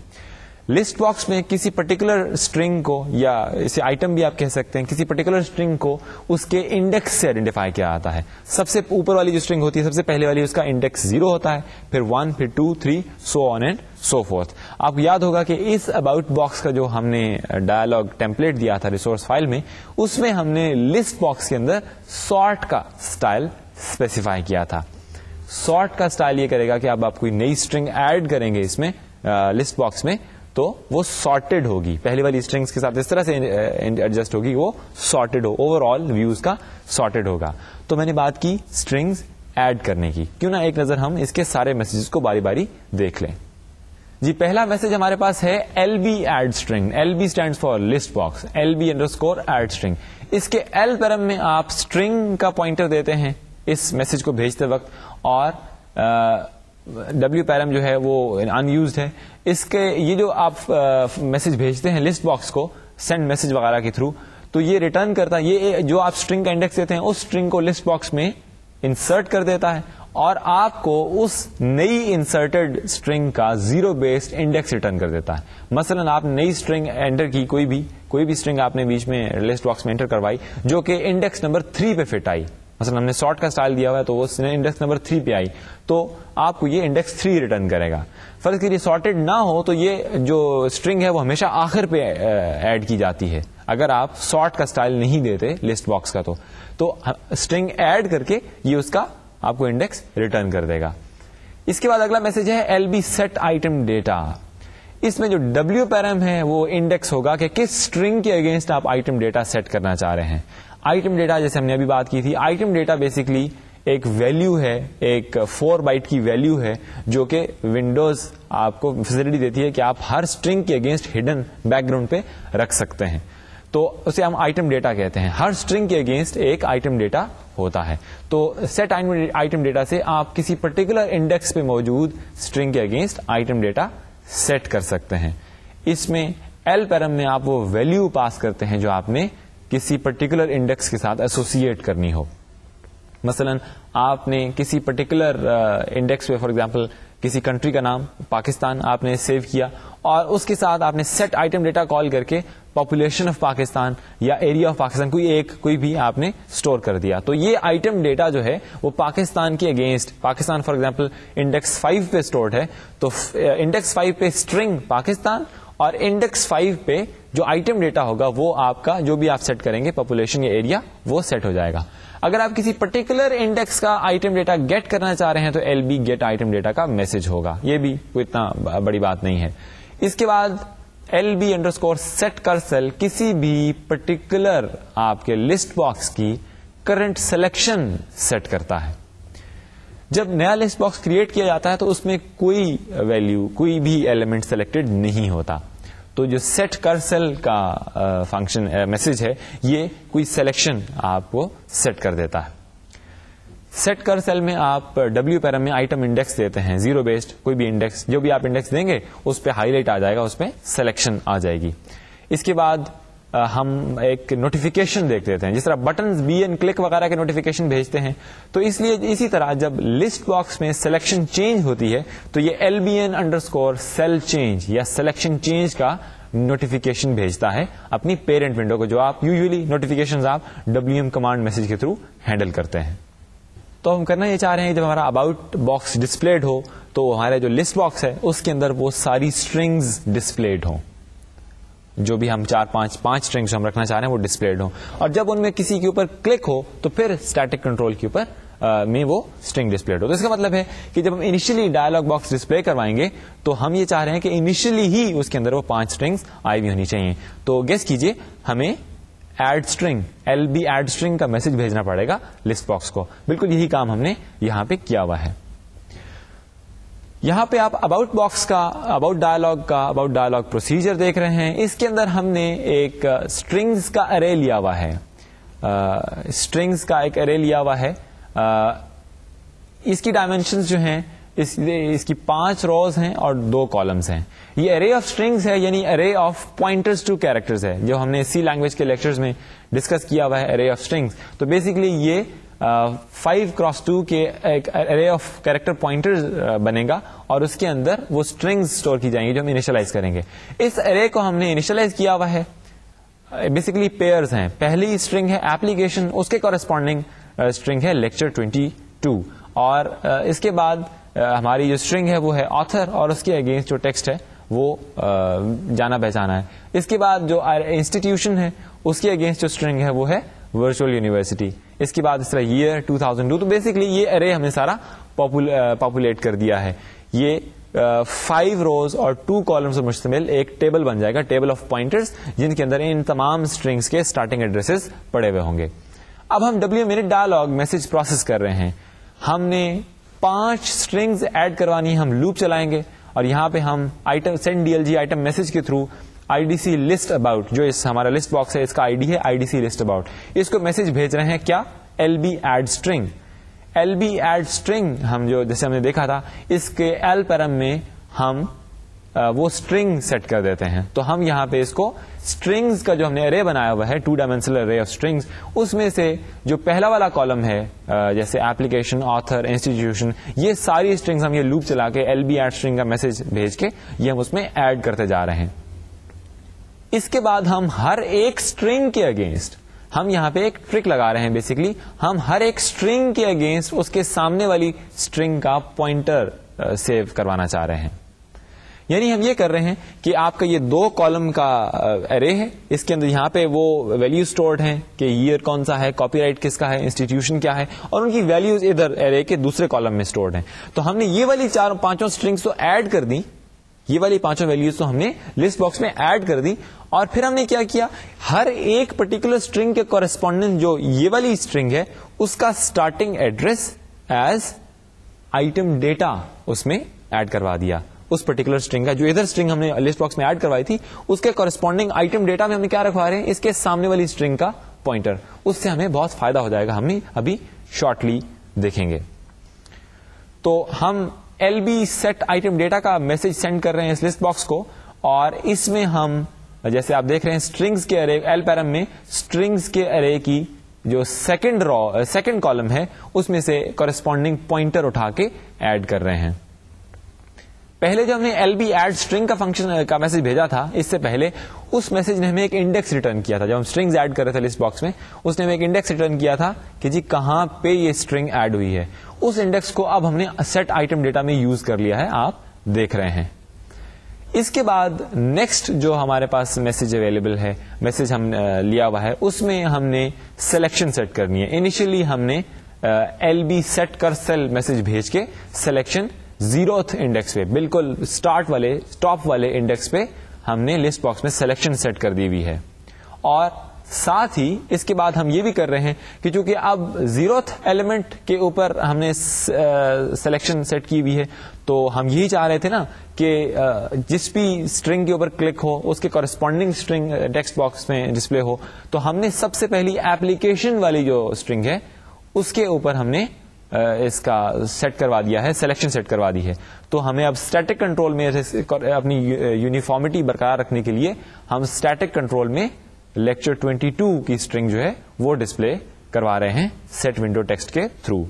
لسٹ باکس میں کسی پرٹیکولر اسٹرنگ کو, یا اسے آئٹم بھی آپ کہہ سکتے ہیں, کسی پرٹیکولر اسٹرنگ کو اس کے انڈیکس سے آئیڈینٹیفائی کیا جاتا ہے. سب سے اوپر والی جو اسٹرنگ ہوتی ہے, سب سے پہلے والی, اس کا انڈیکس 0 ہوتا ہے, پھر 1, پھر 2, 3, سو آن اینڈ سو فورتھ. آپ کو یاد ہوگا کہ اس اباؤٹ باکس کا جو ہم نے ڈائلاگ ٹیمپلیٹ دیا تھا ریسورس فائل میں, اس میں ہم نے لسٹ باکس کے اندر سارٹ کا اسٹائل اسپیسیفائی کیا تھا. سارٹ کا اسٹائل یہ کرے گا کہ اب آپ کوئی نئی اسٹرنگ ایڈ کریں گے اس میں لسٹ باکس میں تو وہ سارٹیڈ ہوگی, پہلی والی اسٹرنگس کے ساتھ اس طرح سے ایڈجسٹ ہوگی, وہ سارٹیڈ ہو, اوور آل ویوز کا سارٹیڈ ہوگا. تو میں نے بات کی اسٹرنگز ایڈ کرنے کی, کیوں نہ ایک نظر ہم اس کے سارے میسجز کو باری باری دیکھ لیں. جی پہلا میسج ہمارے پاس ہے LB add string. LB stands for list box, LB add string. اس کے L پیرم میں آپ اسٹرنگ کا پوائنٹر دیتے ہیں اس میسج کو بھیجتے وقت, اور W پیرم جو ہے وہ ان یوزڈ ہے. اس کے یہ جو آپ میسج بھیجتے ہیں لسٹ باکس کو سینڈ میسج وغیرہ کے تھرو, تو یہ ریٹرن کرتا ہے, یہ جو آپ اسٹرنگ کا انڈیکس دیتے ہیں اس اسٹرنگ کو لسٹ باکس میں انسرٹ کر دیتا ہے, اور آپ کو اس نئی انسرٹڈ اسٹرنگ کا 0 بیسڈ انڈیکس ریٹرن کر دیتا ہے. مثلا آپ نئی اسٹرنگ انٹر کی, کوئی بھی اسٹرنگ آپ نے بیچ میں لسٹ باکس میں انٹر کروائی جو کہ انڈیکس نمبر 3 پہ فٹ آئی. مثلا ہم نے سارٹ کا اسٹائل دیا ہوا ہے تو وہ انڈیکس نمبر 3 پہ آئی, تو آپ کو یہ انڈیکس 3 ریٹرن کرے گا. فرض کیجیے سارٹیڈ نہ ہو تو یہ جو اسٹرنگ ہے وہ ہمیشہ آخر پہ ایڈ کی جاتی ہے. اگر آپ سارٹ کا اسٹائل نہیں دیتے لسٹ باکس کا تو اسٹرنگ ایڈ کر کے یہ اس کا آپ کو انڈیکس ریٹرن کر دے گا. اس کے بعد اگلا میسج ہے LB سیٹ آئٹم ڈیٹا. اس میں جو W پیرم ہے وہ انڈیکس ہوگا کہ کس اسٹرنگ کے اگینسٹ آپ آئٹم ڈیٹا سیٹ کرنا چاہ رہے ہیں. آئٹم ڈیٹا جیسے ہم نے ابھی بات کی تھی, آئٹم ڈیٹا بیسکلی ایک ویلیو ہے, ایک 4 بائٹ کی ویلیو ہے جو کہ ونڈوز آپ کو فیسلٹی دیتی ہے کہ آپ ہر اسٹرنگ کے اگینسٹ ہڈن بیک گراؤنڈ پہ رکھ سکتے ہیں. تو اسے ہم آئٹم ڈیٹا کہتے ہیں. ہر اسٹرنگ کے اگینسٹ ایک آئٹم ڈیٹا ہوتا ہے. تو سیٹ آئٹم ڈیٹا سے آپ کسی پرٹیکولر انڈیکس پہ موجود اسٹرنگ کے اگینسٹ آئٹم ڈیٹا سیٹ کر سکتے ہیں. اس میں L پیرم میں آپ وہ ویلیو پاس کرتے ہیں جو آپ نے کسی پرٹیکولر انڈیکس کے ساتھ ایسوسیٹ کرنی ہو. مثلا آپ نے کسی پرٹیکولر انڈیکس پہ, فار ایگزامپل کسی کنٹری کا نام پاکستان آپ نے سیو کیا, اور اس کے ساتھ آپ نے سیٹ آئٹم ڈیٹا کال کر کے پاپولیشن آف پاکستان یا ایریا آف پاکستان کوئی بھی آپ نے اسٹور کر دیا. تو یہ آئٹم ڈیٹا جو ہے وہ پاکستان کے against, Pakistan for example index 5 پہ اسٹورڈ ہے, تو انڈیکس 5 پہ اسٹرنگ پاکستان, اور انڈیکس 5 پہ جو آئٹم ڈیٹا ہوگا وہ آپ کا جو بھی آپ سیٹ کریں گے پاپولیشن یا ایریا وہ سیٹ ہو جائے گا. اگر آپ کسی پرٹیکولر انڈیکس کا آئٹم ڈیٹا گیٹ کرنا چاہ رہے ہیں تو LB گیٹ آئٹم ڈیٹا کا میسج ہوگا. یہ بھی کوئی اتنا بڑی بات نہیں ہے. اس کے بعد LB_ سیٹ کرسل کسی بھی پرٹیکولر آپ کے لسٹ باکس کی کرنٹ سلیکشن سیٹ کرتا ہے. جب نیا لسٹ باکس کریٹ کیا جاتا ہے تو اس میں کوئی ویلیو, کوئی بھی ایلیمنٹ سلیکٹڈ نہیں ہوتا. تو جو سیٹ کرسل کا فنکشن میسج ہے یہ کوئی سلیکشن آپ کو سیٹ کر دیتا ہے. سیٹ کرسل میں آپ W پیرم میں آئٹم انڈیکس دیتے ہیں 0 بیسڈ, کوئی بھی انڈیکس, جو بھی آپ انڈیکس دیں گے اس پہ ہائی لائٹ آ جائے گا, اس پہ سلیکشن آ جائے گی. اس کے بعد ہم ایک نوٹیفیکیشن دیکھ لیتے ہیں, جس طرح بٹنز BN کلک وغیرہ کے نوٹیفیکیشن بھیجتے ہیں, تو اس لیے اسی طرح جب لسٹ باکس میں سلیکشن چینج ہوتی ہے تو یہ LBN_cell change یا سلیکشن چینج کا نوٹیفیکیشن بھیجتا ہے اپنی پیرنٹ ونڈو کو, جو آپ یوزلی نوٹیفیکیشن آپ WM کمانڈ میسج کے تھرو ہینڈل کرتے ہیں. تو ہم کرنا یہ چاہ رہے ہیں جب ہمارا اباؤٹ باکس ڈسپلیڈ ہو تو ہمارا جو لسٹ باکس ہے اس کے اندر وہ ساری اسٹرنگز ڈسپلیڈ ہوں, جو بھی ہم 4-5 اسٹرنگز ہم رکھنا چاہ رہے ہیں وہ ڈسپلیڈ ہوں, اور جب ان میں کسی کے اوپر کلک ہو تو پھر اسٹیٹک کنٹرول کے اوپر میں وہ اسٹرنگ ڈسپلیڈ ہو. تو اس کا مطلب ہے کہ جب ہم انیشلی ڈائلاگ باکس ڈسپلے کروائیں گے تو ہم یہ چاہ رہے ہیں کہ انیشلی ہی اس کے اندر وہ 5 اسٹرنگز آئی ہوئی ہونی چاہیے. تو گیس کیجئے, ہمیں add string LB add string کا میسج بھیجنا پڑے گا لسٹ باکس کو. بالکل یہی کام ہم نے یہاں پہ کیا ہوا ہے. یہاں پہ آپ اباؤٹ باکس کا, اباؤٹ ڈائلاگ پروسیجر دیکھ رہے ہیں. اس کے اندر ہم نے ایک اسٹرنگز کا ارے لیا ہوا ہے, اسٹرنگز کا ایک ارے لیا ہوا ہے. اس کی ڈائمینشنز جو ہیں اس کی 5 روز ہیں اور 2 کالمز ہیں. یہ ارے آف اسٹرنگز ہے, یعنی array of pointers to characters ہے, جو ہم نے سی لینگویج کے لیکچرز میں ڈسکس کیا ہوا ہے ارے آف اسٹرنگز. تو بیسیکلی یہ 5x2 کے ایک ارے آف کیریکٹر پوائنٹرز بنے گا, اور اس کے اندر وہ اسٹرنگز اسٹور کی جائیں گی جو ہم انیشلائز کریں گے. اس ارے کو ہم نے انیشلائز کیا ہوا ہے, بیسیکلی پیئرز ہیں. پہلی اسٹرنگ ہے ایپلیکیشن, اس کے کورسپونڈنگ اسٹرنگ ہے لیکچر 22, اور اس کے بعد ہماری جو اسٹرنگ ہے وہ ہے آتھر, اور اس کے اگینسٹ جو ٹیکسٹ ہے وہ جانا پہچانا ہے. اس کے بعد جو انسٹیٹیوشن ہے اس کے اگینسٹ جو اسٹرنگ ہے وہ ہے ورچوئل یونیورسٹی. اس کے بعد اس طرح ایئر 2002. تو بیسکلی یہ ارے ہم نے سارا پاپولیٹ کر دیا ہے. یہ 5 روز اور 2 کالمز پر مشتمل ایک ٹیبل بن جائے گا, ٹیبل آف پوائنٹرز, جن کے اندر ان تمام اسٹرنگس کے اسٹارٹنگ ایڈریسز پڑے ہوئے ہوں گے. اب ہم WM ڈائلاگ میسج پروسیس کر رہے ہیں. ہم نے 5 اسٹرنگز ایڈ کروانی, ہم لوپ چلائیں گے, اور یہاں پہ ہم item send DLG item message کے تھرو IDC لسٹ اباؤٹ, جو اس ہمارا لسٹ باکس ہے اس کا ID ہے IDC لسٹ اباؤٹ, اس کو میسج بھیج رہے ہیں کیا, LB add string. LB add string ہم جو جیسے ہم نے دیکھا تھا, اس کے L پیرم میں ہم وہ اسٹرنگ سیٹ کر دیتے ہیں. تو ہم یہاں پہ اس کو اسٹرنگز کا جو ہم نے ارے بنایا ہوا ہے 2 ڈائمینشنل ارے آف اسٹرنگز, اس میں سے جو پہلا والا کالم ہے جیسے ایپلیکیشن, آتھر, انسٹیٹیوشن, یہ ساری اسٹرنگز ہم یہ لوپ چلا کے LB ایڈ اسٹرنگ کا میسج بھیج کے یہ ہم اس میں ایڈ کرتے جا رہے ہیں. اس کے بعد ہم ہر ایک اسٹرنگ کے اگینسٹ, ہم یہاں پہ ایک ٹرک لگا رہے ہیں. بیسکلی ہم ہر ایک اسٹرنگ کے اگینسٹ اس کے سامنے والی اسٹرنگ کا پوائنٹر سیو کروانا چاہ رہے ہیں. یعنی ہم یہ کر رہے ہیں کہ آپ کا یہ 2 کالم کا ارے ہے, اس کے اندر یہاں پہ وہ ویلیو اسٹورڈ ہیں کہ ایئر کون سا ہے, کاپی رائٹ کس کا ہے, انسٹیٹیوشن کیا ہے, اور ان کی ویلیوز ادھر ارے کے دوسرے کالم میں اسٹورڈ ہیں. تو ہم نے یہ والی 4-5 اسٹرنگس تو ایڈ کر دی, یہ والی 5 ویلیوز تو ہم نے لسٹ باکس میں ایڈ کر دی, اور پھر ہم نے کیا کیا, ہر ایک پرٹیکولر اسٹرنگ کے کورسپونڈنٹ جو یہ والی اسٹرنگ ہے اس کا starting address as item data اس میں ایڈ کروا دیا. اس پرٹیکولر اسٹرنگ کا جو ادھر اسٹرنگ ہم نے لسٹ باکس میں ایڈ کروائی تھی اس کے کورسپونڈنگ آئٹم ڈیٹا میں ہم نے کیا رکھوا رہے ہیں, اس کے سامنے والی اسٹرنگ کا پوائنٹر. اس سے ہمیں بہت فائدہ ہو جائے گا, ہم ابھی شارٹلی دیکھیں گے. تو ہم LB سیٹ آئٹم ڈیٹا کا میسج سینڈ کر رہے ہیں اس لسٹ باکس کو, اور اس میں ہم جیسے آپ دیکھ رہے ہیں اسٹرنگز کے ارے L پیرم میں اسٹرنگز کے ارے کی جو سیکنڈ کالم ہے اس میں سے کورسپونڈنگ پوائنٹر اٹھا کے ایڈ کر رہے ہیں. پہلے جو ہم نے LB ایڈ اسٹرنگ کا فنکشن کا میسج بھیجا تھا, اس سے پہلے اس میسج نے ہمیں ایک انڈیکس ریٹرن کیا تھا. جب ہم اسٹرنگز ایڈ کر رہے تھے لسٹ باکس میں, اس نے ہمیں ایک انڈیکس ریٹرن کیا تھا کہ جی کہاں پہ یہ اسٹرنگ ایڈ ہوئی ہے. اس انڈیکس کو اب ہم نے سیٹ آئٹم ڈیٹا میں یوز کر لیا ہے, آپ دیکھ رہے ہیں. اس کے بعد نیکسٹ جو ہمارے پاس میسج اویلیبل ہے, میسج ہم لیا ہوا ہے, اس میں ہم نے سلیکشن سیٹ کرنی ہے. انیشلی ہم نے LB سیٹ کر سیل میسج بھیج کے سلیکشن 0th انڈیکس پہ, بالکل ٹاپ والے انڈیکس پہ ہم نے لسٹ باکس میں سلیکشن سیٹ کر دی ہوئی ہے. اور ساتھ ہی اس کے بعد ہم یہ بھی کر رہے ہیں کہ چونکہ اب 0th ایلیمنٹ کے اوپر ہم نے سلیکشن سیٹ کی ہوئی ہے, تو ہم یہی چاہ رہے تھے نا کہ جس بھی اسٹرنگ کے اوپر کلک ہو اس کے کورسپونڈنگ اسٹرنگ ٹیکسٹ باکس میں ڈسپلے ہو. تو ہم نے سب سے پہلی ایپلیکیشن والی جو اسٹرنگ ہے اس کے اوپر ہم نے اس کا سیٹ کروا دیا ہے, سلیکشن سیٹ کروا دی ہے. تو ہمیں اب اسٹیٹک کنٹرول میں اپنی یونیفارمٹی برقرار رکھنے کے لیے ہم اسٹیٹک کنٹرول میں لیکچر 22 کی اسٹرنگ جو ہے وہ ڈسپلے کروا رہے ہیں سیٹ ونڈو ٹیکسٹ کے تھرو.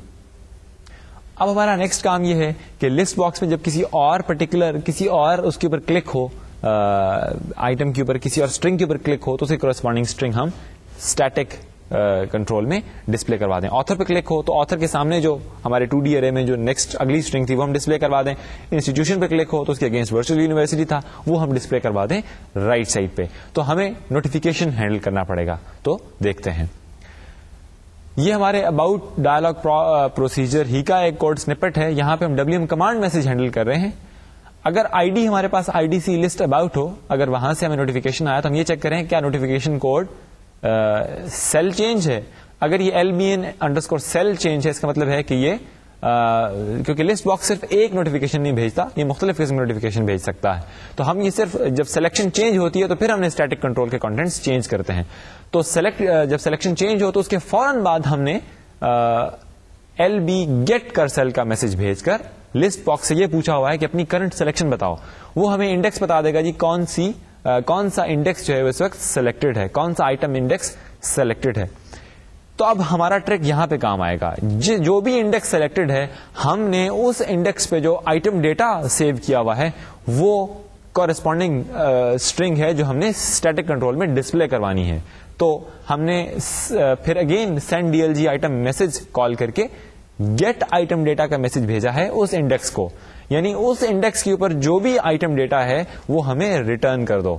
اب ہمارا نیکسٹ کام یہ ہے کہ لسٹ باکس میں جب کسی اور اس کے اوپر کلک ہو آئٹم کے اوپر کسی اور اسٹرنگ کے اوپر کلک ہو تو اسے کورسپونڈنگ اسٹرنگ ہم اسٹیٹک کنٹرول میں ڈسپلے کروا دیں. آتھر پہ کلک ہو تو آتھر کے سامنے جو ہمارے 2D ارے میں جو نیکسٹ اگلی اسٹرنگ تھی وہ ہم ڈسپلے کروا دیں. انسٹیٹیوشن پہ کلک ہو تو اس کے اگینسٹ ورچوئل یونیورسٹی تھا وہ ہم ڈسپلے کروا دیں رائٹ سائڈ پہ. تو ہمیں نوٹیفیکیشن ہینڈل کرنا پڑے گا. تو دیکھتے ہیں, یہ ہمارے اباؤٹ ڈائلاگ پروسیجر ہی کا ایک کوڈ سنپٹ ہے. یہاں پہ ہم WM کمانڈ میسج ہینڈل کر رہے ہیں. اگر ID ہمارے پاس IDC لسٹ اباؤٹ ہو, اگر وہاں سے ہمیں نوٹیفیکیشن آیا تو ہم یہ چیک کریں کیا نوٹیفیکیشن کوڈ سیل چینج ہے. اگر یہ LBN_cell چینج ہے اس کا مطلب ہے کہ یہ کیونکہ لسٹ باکس صرف ایک نوٹیفیکیشن نہیں بھیجتا, یہ مختلف قسم کی نوٹیفیکیشن بھیج سکتا ہے. تو ہم یہ صرف جب سلیکشن چینج ہوتی ہے تو پھر ہم نے اسٹیٹک کنٹرول کے کانٹینٹس چینج کرتے ہیں. تو جب سلیکشن چینج ہو تو اس کے فوراً بعد ہم نے LB get cursor کا میسج بھیج کر لسٹ باکس سے یہ پوچھا ہوا ہے کہ اپنی کرنٹ سلیکشن بتاؤ. وہ ہمیں انڈیکس بتا دے گا جی کون سا انڈیکس جو ہے اس وقت سلیکٹڈ ہے, کون سا آئٹم انڈیکس سلیکٹڈ ہے. تو اب ہمارا ٹریک یہاں پہ کام آئے گا. جو بھی انڈیکس سلیکٹڈ ہے ہم نے اس انڈیکس پہ جو آئٹم ڈیٹا سیو کیا ہوا ہے وہ کورسپونڈنگ اسٹرنگ ہے جو ہم نے اسٹیٹک کنٹرول میں ڈسپلے کروانی ہے. تو ہم نے پھر again send DLG item message call کر کے گیٹ آئٹم ڈیٹا کا میسج بھیجا ہے اس انڈیکس کو, یعنی اس انڈیکس کے اوپر جو بھی آئٹم ڈیٹا ہے وہ ہمیں ریٹرن کر دو.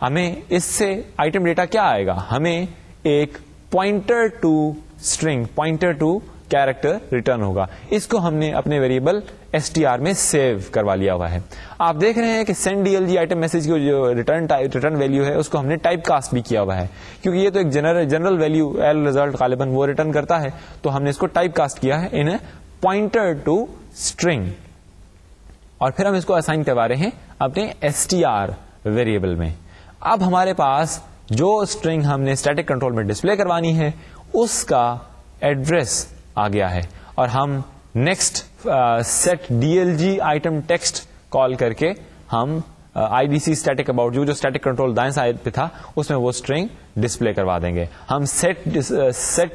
ہمیں اس سے آئٹم ڈیٹا کیا آئے گا, ہمیں ایک pointer to string, pointer to character return ہوگا. اس کو ہم نے اپنے ویریبل STR میں سیو کروا لیا ہوا ہے. آپ دیکھ رہے ہیں کہ سینڈ DLG آئٹم میسج کی جو ریٹرن ویلو ہے اس کو ہم نے ٹائپ کاسٹ بھی کیا ہوا ہے, کیونکہ یہ تو ایک جنرل ویلو L ریزلٹ غالباً وہ ریٹرن کرتا ہے. تو ہم نے اس کو ٹائپ کاسٹ کیا ہے ان پوائنٹر ٹو اسٹرنگ, اور پھر ہم اس کو اسائن کروا رہے ہیں اپنے STR ویریبل میں. اب ہمارے پاس جو اسٹرنگ ہم نے اسٹیٹک کنٹرول میں ڈسپلے کروانی ہے اس کا ایڈریس آ گیا ہے, اور ہم next set DLG item text call کر کے ہم IDC اسٹیٹک اباؤٹ جو اسٹیٹک کنٹرول دائیں سائڈ پہ تھا اس میں وہ اسٹرنگ ڈسپلے کروا دیں گے. ہم سیٹ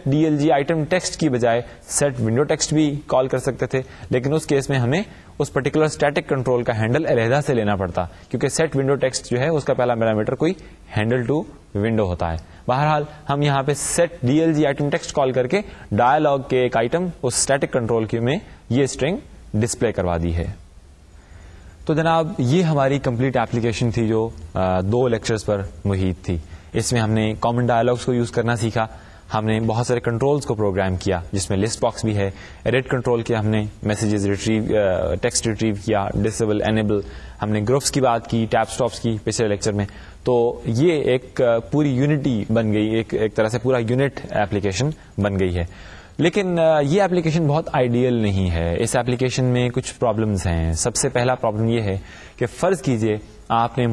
DLG آئٹم ٹیکسٹ کی بجائے سیٹ ونڈو ٹیکسٹ بھی کال کر سکتے تھے, لیکن اس کیس میں ہمیں اس پرٹیکولر اسٹیٹک کنٹرول کا ہینڈل علیحدہ سے لینا پڑتا, کیونکہ سیٹ ونڈو ٹیکسٹ جو ہے اس کا پہلا پیرامیٹر کوئی ہینڈل ٹو ونڈو ہوتا ہے. بہرحال ہم یہاں پہ set DLG item text call کر کے ڈائلاگ کے ایک آئٹم اس اسٹیٹک کنٹرول کی میں یہ اسٹرنگ ڈسپلے کروا دی ہے. تو جناب یہ ہماری کمپلیٹ ایپلیکیشن تھی جو 2 لیکچرز پر محیط تھی. اس میں ہم نے کامن ڈائلاگس کو یوز کرنا سیکھا, ہم نے بہت سارے کنٹرولز کو پروگرام کیا جس میں لسٹ باکس بھی ہے, ایڈٹ کنٹرول کیا, ہم نے میسیجز ریٹریو ٹیکسٹ ریٹریو کیا, ڈسیبل انیبل, ہم نے گروپس کی بات کی, ٹیب اسٹاپس کی پچھلے لیکچر میں. تو یہ ایک پوری یونٹی بن گئی, ایک طرح سے پورا یونٹ ایپلیکیشن بن گئی ہے. لیکن یہ ایپلیکیشن بہت آئیڈیل نہیں ہے. اس ایپلیکیشن میں کچھ پرابلمز ہیں. سب سے پہلا پرابلم یہ ہے کہ فرض کیجئے آپ نے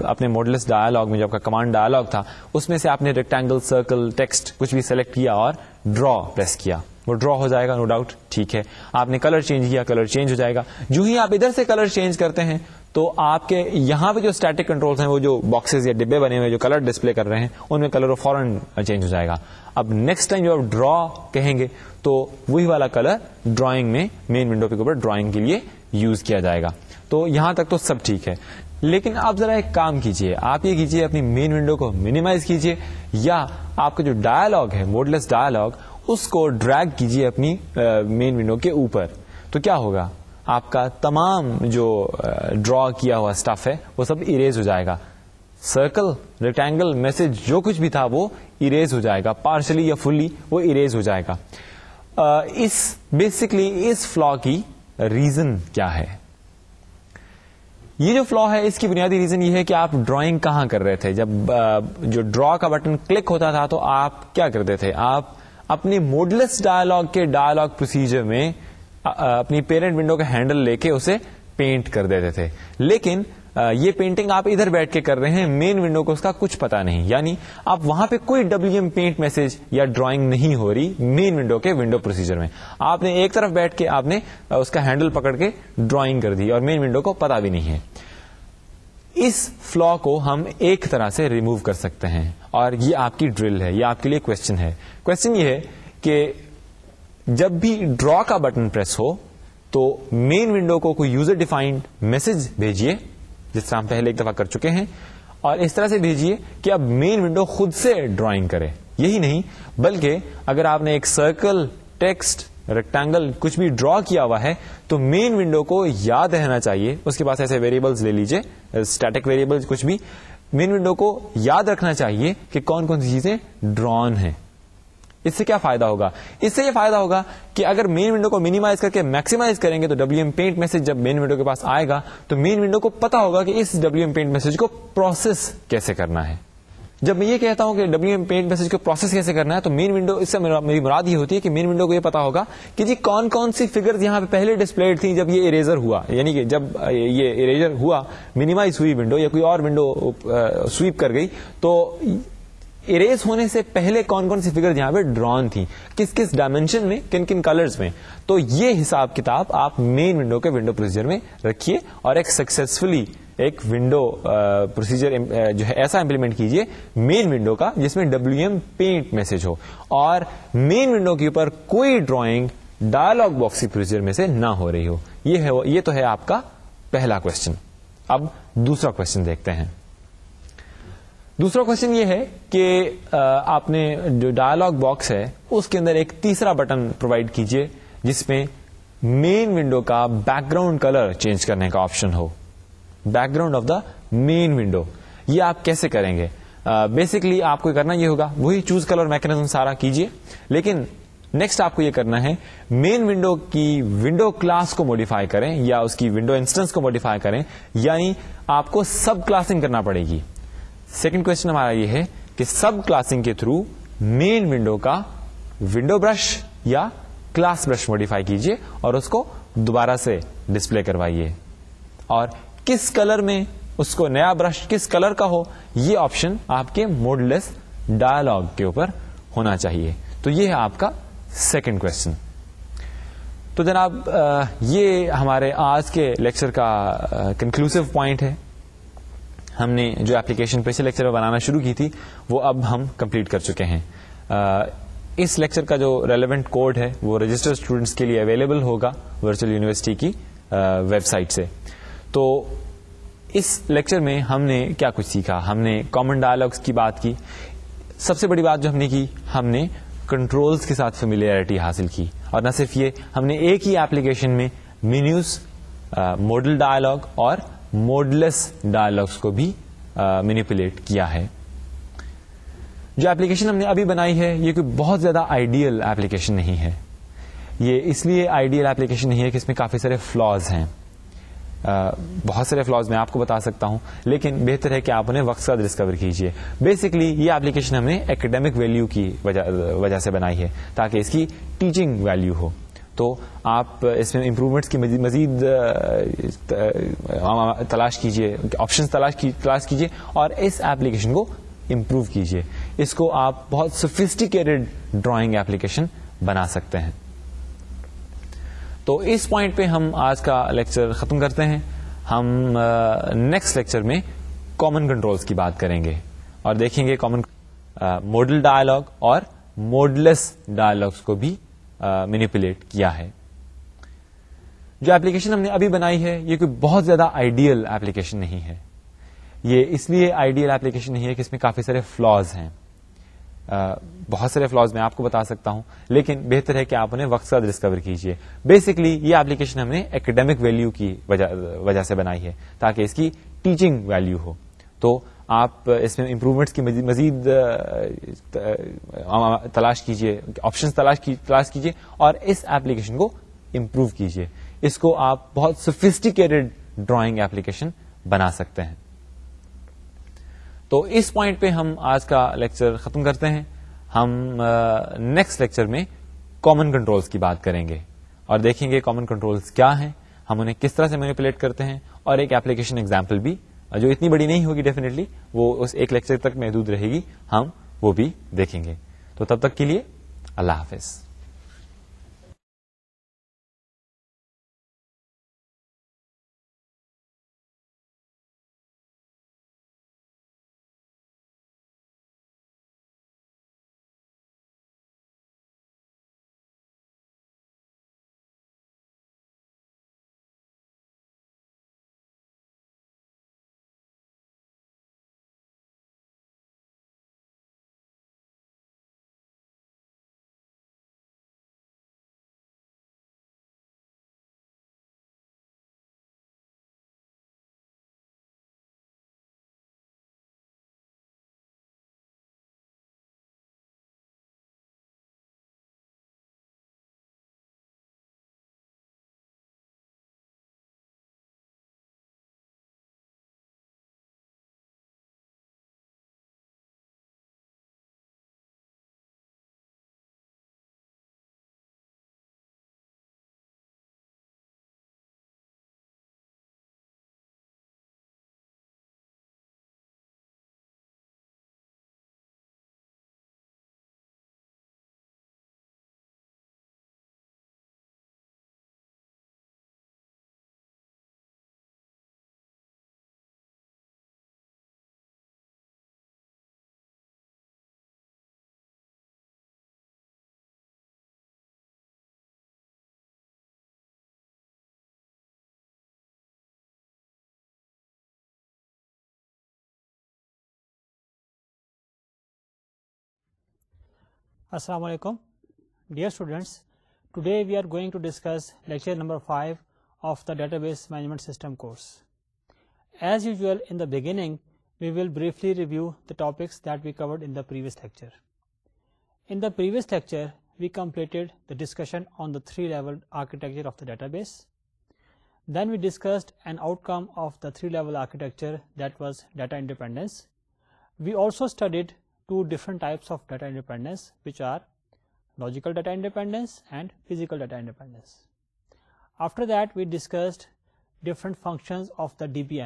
اپنے ماڈلس ڈائلاگ میں جو آپ کا کمانڈ ڈائلاگ تھا اس میں سے آپ نے ریکٹینگل, سرکل, ٹیکسٹ کچھ بھی سلیکٹ کیا اور ڈرا پریس کیا. وہ ڈرا ہو جائے گا نو ڈاؤٹ, ٹھیک ہے. آپ نے کلر چینج کیا, کلر چینج ہو جائے گا. جو ہی آپ ادھر سے کلر چینج کرتے ہیں تو آپ کے یہاں پہ جو اسٹیٹک کنٹرولز ہیں وہ جو باکسز یا ڈبے بنے ہوئے جو کلر ڈسپلے کر رہے ہیں ان میں کلر فوراً چینج ہو جائے گا. اب نیکسٹ ٹائم جو آپ ڈرا کہیں گے تو وہی والا کلر ڈرائنگ میں مین ونڈو کے اوپر ڈرائنگ کے لیے یوز کیا جائے گا. تو یہاں تک تو سب ٹھیک ہے. لیکن آپ ذرا ایک کام کیجئے, آپ یہ کیجئے اپنی مین ونڈو کو منیمائز کیجئے, یا آپ کا جو ڈائلاگ ہے موڈلس ڈائلاگ اس کو ڈریگ کیجئے اپنی مین ونڈو کے اوپر. تو کیا ہوگا, آپ کا تمام جو ڈرا کیا ہوا اسٹف ہے وہ سب اریز ہو جائے گا. سرکل, ریکٹینگل, میسج جو کچھ بھی تھا وہ اریز ہو جائے گا, پارشلی یا فلی وہ اریز ہو جائے گا. بیسکلی اس فلا کی ریزن کیا ہے؟ یہ جو فلا ہے اس کی بنیادی ریزن یہ ہے کہ آپ ڈرائنگ کہاں کر رہے تھے. جب جو ڈرا کا بٹن کلک ہوتا تھا تو آپ کیا کرتے تھے, آپ اپنی موڈلس ڈائلاگ کے ڈائلاگ پروسیجر میں اپنی پیرنٹ ونڈو کا ہینڈل لے کے اسے پینٹ کر دیتے تھے. لیکن یہ پینٹنگ آپ ادھر بیٹھ کے کر رہے ہیں, مین ونڈو کو اس کا کچھ پتا نہیں, یعنی آپ وہاں پہ کوئی WM پینٹ میسج یا ڈرائنگ نہیں ہو رہی مین ونڈو کے ونڈو پروسیجر میں. آپ نے ایک طرف بیٹھ کے آپ نے اس کا ہینڈل پکڑ کے ڈرائنگ کر دی اور مین ونڈو کو پتا بھی نہیں ہے. اس فلا کو ہم ایک طرح سے ریموو کر سکتے ہیں, اور یہ آپ کی ڈرل ہے, یہ آپ کے لیے کوشچن ہے. کوشچن یہ ہے کہ جب بھی ڈرا کا بٹن پریس ہو تو مین ونڈو کو کوئی یوزر ڈیفائنڈ میسج بھیجیے جس طرح ہم پہلے ایک دفعہ کر چکے ہیں, اور اس طرح سے بھیجیے کہ اب مین ونڈو خود سے ڈرائنگ کرے. یہی نہیں بلکہ اگر آپ نے ایک سرکل, ٹیکسٹ, ریکٹینگل کچھ بھی ڈرا کیا ہوا ہے تو مین ونڈو کو یاد رہنا چاہیے, اس کے پاس ایسے ویریبلز لے لیجئے, اسٹیٹک ویریبلز کچھ بھی, مین ونڈو کو یاد رکھنا چاہیے کہ کون کون سی چیزیں ڈرون ہیں. اس سے کیا فائدہ ہوگا؟ اس سے یہ فائدہ ہوگا کہ اگر مین ونڈو کو منیمائز کر کے میکسیمائز کریں گے تو WM Paint میسج جب مین ونڈو کے پاس آئے گا تو مین ونڈو کو پتا ہوگا کہ اس WM Paint میسج کو پروسیس کیسے کرنا ہے. جب میں یہ کہتا ہوں کہ WM Paint میسج کو پروسیس کیسے کرنا ہے تو مین ونڈو, اس سے میری مراد یہ ہوتی ہے کہ مین ونڈو کو یہ پتا ہوگا کہ جی کون کون سی فگرز یہاں پہ پہلے ڈسپلیڈ تھیں جب یہ اریزر ہوا, یعنی کہ جب یہ اریزر ہوا, منیمائز ہوئی ونڈو یا کوئی اور ونڈو سویپ کر گئی تو اریز ہونے سے پہلے کون کون سی فگر یہاں پہ ڈرون تھی, کس کس ڈائمینشن میں, کن کن کلرز میں. تو یہ حساب کتاب آپ مین ونڈو کے ونڈو پروسیجر میں رکھیے اور ایک سکسیسفلی ایک ونڈو پروسیجر جو ہے ایسا امپلیمنٹ کیجئے مین ونڈو کا جس میں WM Paint میسج ہو اور مین ونڈو کے اوپر کوئی ڈرائنگ ڈائلاگ باکس کی پروسیجر میں سے نہ ہو رہی ہو. یہ تو ہے آپ کا پہلا کوشچن. اب دوسرا کوشچن دیکھتے ہیں. دوسرا کوشچن یہ ہے کہ آپ نے جو ڈائلاگ باکس ہے اس کے اندر ایک تیسرا بٹن پرووائڈ کیجئے جس میں مین ونڈو کا بیک گراؤنڈ کلر چینج کرنے کا آپشن ہو. Background of the main window, یہ آپ کیسے کریں گے؟ بیسکلی آپ کو کرنا یہ ہوگا, وہی چوز کلر میکنزم سارا کیجئے, لیکن نیکسٹ آپ کو یہ کرنا ہے مین ونڈو کی ونڈو کلاس کو موڈیفائی کریں یا اس کی ونڈو انسٹنس کو موڈیفائی کریں, یعنی آپ کو سب کلاسنگ کرنا پڑے گی. سیکنڈ کوشچن ہمارا یہ ہے کہ سب کلاسنگ کے تھرو مین ونڈو کا ونڈو برش یا کلاس برش موڈیفائی کیجئے اور اس کو دوبارہ سے ڈسپلے کروائیے, اور کس کلر میں اس کو نیا برش کس کلر کا ہو یہ آپشن آپ کے موڈ لیس ڈائلاگ کے اوپر ہونا چاہیے. تو یہ ہے آپ کا سیکنڈ کوشچن. تو جناب یہ ہمارے آج کے لیکچر کا کنکلوسیو پوائنٹ ہے. ہم نے جو ایپلیکیشن پچھلے لیکچر میں بنانا شروع کی تھی وہ اب ہم کمپلیٹ کر چکے ہیں. اس لیکچر کا جو ریلیونٹ کوڈ ہے وہ رجسٹرڈ اسٹوڈنٹس کے لیے اویلیبل ہوگا ورچوئل یونیورسٹی کی ویب سائٹ سے. تو اس لیکچر میں ہم نے کیا کچھ سیکھا؟ ہم نے کامن ڈائلاگس کی بات کی. سب سے بڑی بات جو ہم نے کی, ہم نے کنٹرولز کے ساتھ فیملیئرٹی حاصل کی, اور نہ صرف یہ, ہم نے ایک ہی ایپلیکیشن میں مینیوز, ماڈل ڈائلاگ اور موڈلیس ڈائلاگس کو بھی مینیپولیٹ کیا ہے. جو ایپلیکیشن ہم نے ابھی بنائی ہے یہ کوئی بہت زیادہ آئیڈیل ایپلیکیشن نہیں ہے. یہ اس لیے آئیڈیل ایپلیکیشن نہیں ہے کہ اس میں کافی سارے فلاز ہیں. بہت سارے فلاز میں آپ کو بتا سکتا ہوں, لیکن بہتر ہے کہ آپ انہیں وقت ساتھ ڈسکور کیجئے. بیسکلی یہ ایپلیکیشن ہم نے ایکڈیمک ویلیو کی وجہ سے بنائی ہے تاکہ اس کی ٹیچنگ ویلیو ہو. تو آپ اس میں امپروومنٹس کی مزید تلاش کیجئے, آپشنز تلاش کیجئے اور اس ایپلیکیشن کو امپروو کیجئے. اس کو آپ بہت سوفسٹیکیٹڈ ڈرائنگ ایپلیکیشن بنا سکتے ہیں. تو اس پوائنٹ پہ ہم آج کا لیکچر ختم کرتے ہیں. ہم نیکسٹ لیکچر میں کامن کنٹرولز کی بات کریں گے اور دیکھیں گے کامن ماڈل ڈائلاگ اور موڈلیس ڈائلاگس کو بھی مینیپولیٹ کیا ہے. جو ایپلیکیشن ہم نے ابھی بنائی ہے یہ کوئی بہت زیادہ آئیڈیل ایپلیکیشن نہیں ہے. یہ اس لیے آئیڈیل ایپلیکیشن نہیں ہے کہ اس میں کافی سارے فلاز ہیں. بہت سارے فلاز میں آپ کو بتا سکتا ہوں, لیکن بہتر ہے کہ آپ انہیں وقت ساتھ ڈسکور کیجئے. بیسکلی یہ ایپلیکیشن ہم نے ایکڈیمک ویلیو کی وجہ سے بنائی ہے تاکہ اس کی ٹیچنگ ویلیو ہو. تو آپ اس میں امپروومنٹس کی مزید تلاش کیجئے, آپشنز تلاش کیجئے اور اس ایپلیکیشن کو امپروو کیجئے. اس کو آپ بہت سوفسٹیکیٹڈ ڈرائنگ ایپلیکیشن بنا سکتے ہیں. تو اس پوائنٹ پہ ہم آج کا لیکچر ختم کرتے ہیں. ہم نیکسٹ لیکچر میں کامن کنٹرولز کی بات کریں گے اور دیکھیں گے کامن کنٹرولز کیا ہیں, ہم انہیں کس طرح سے مینیپولیٹ کرتے ہیں, اور ایک ایپلیکیشن ایگزامپل بھی جو اتنی بڑی نہیں ہوگی ڈیفینیٹلی, وہ اس ایک لیکچر تک محدود رہے گی, ہم وہ بھی دیکھیں گے. تو تب تک کے لیے اللہ حافظ. Assalamu alaikum. Dear students, today we are going to discuss lecture number 5 of the Database Management System course. As usual, in the beginning, we will briefly review the topics that we covered in the previous lecture. In the previous lecture, we completed the discussion on the 3-level architecture of the database. Then we discussed an outcome of the 3-level architecture, that was data independence. We also studied 2 different types of data independence, which are logical data independence and physical data independence. After that, we discussed different functions of the DBM.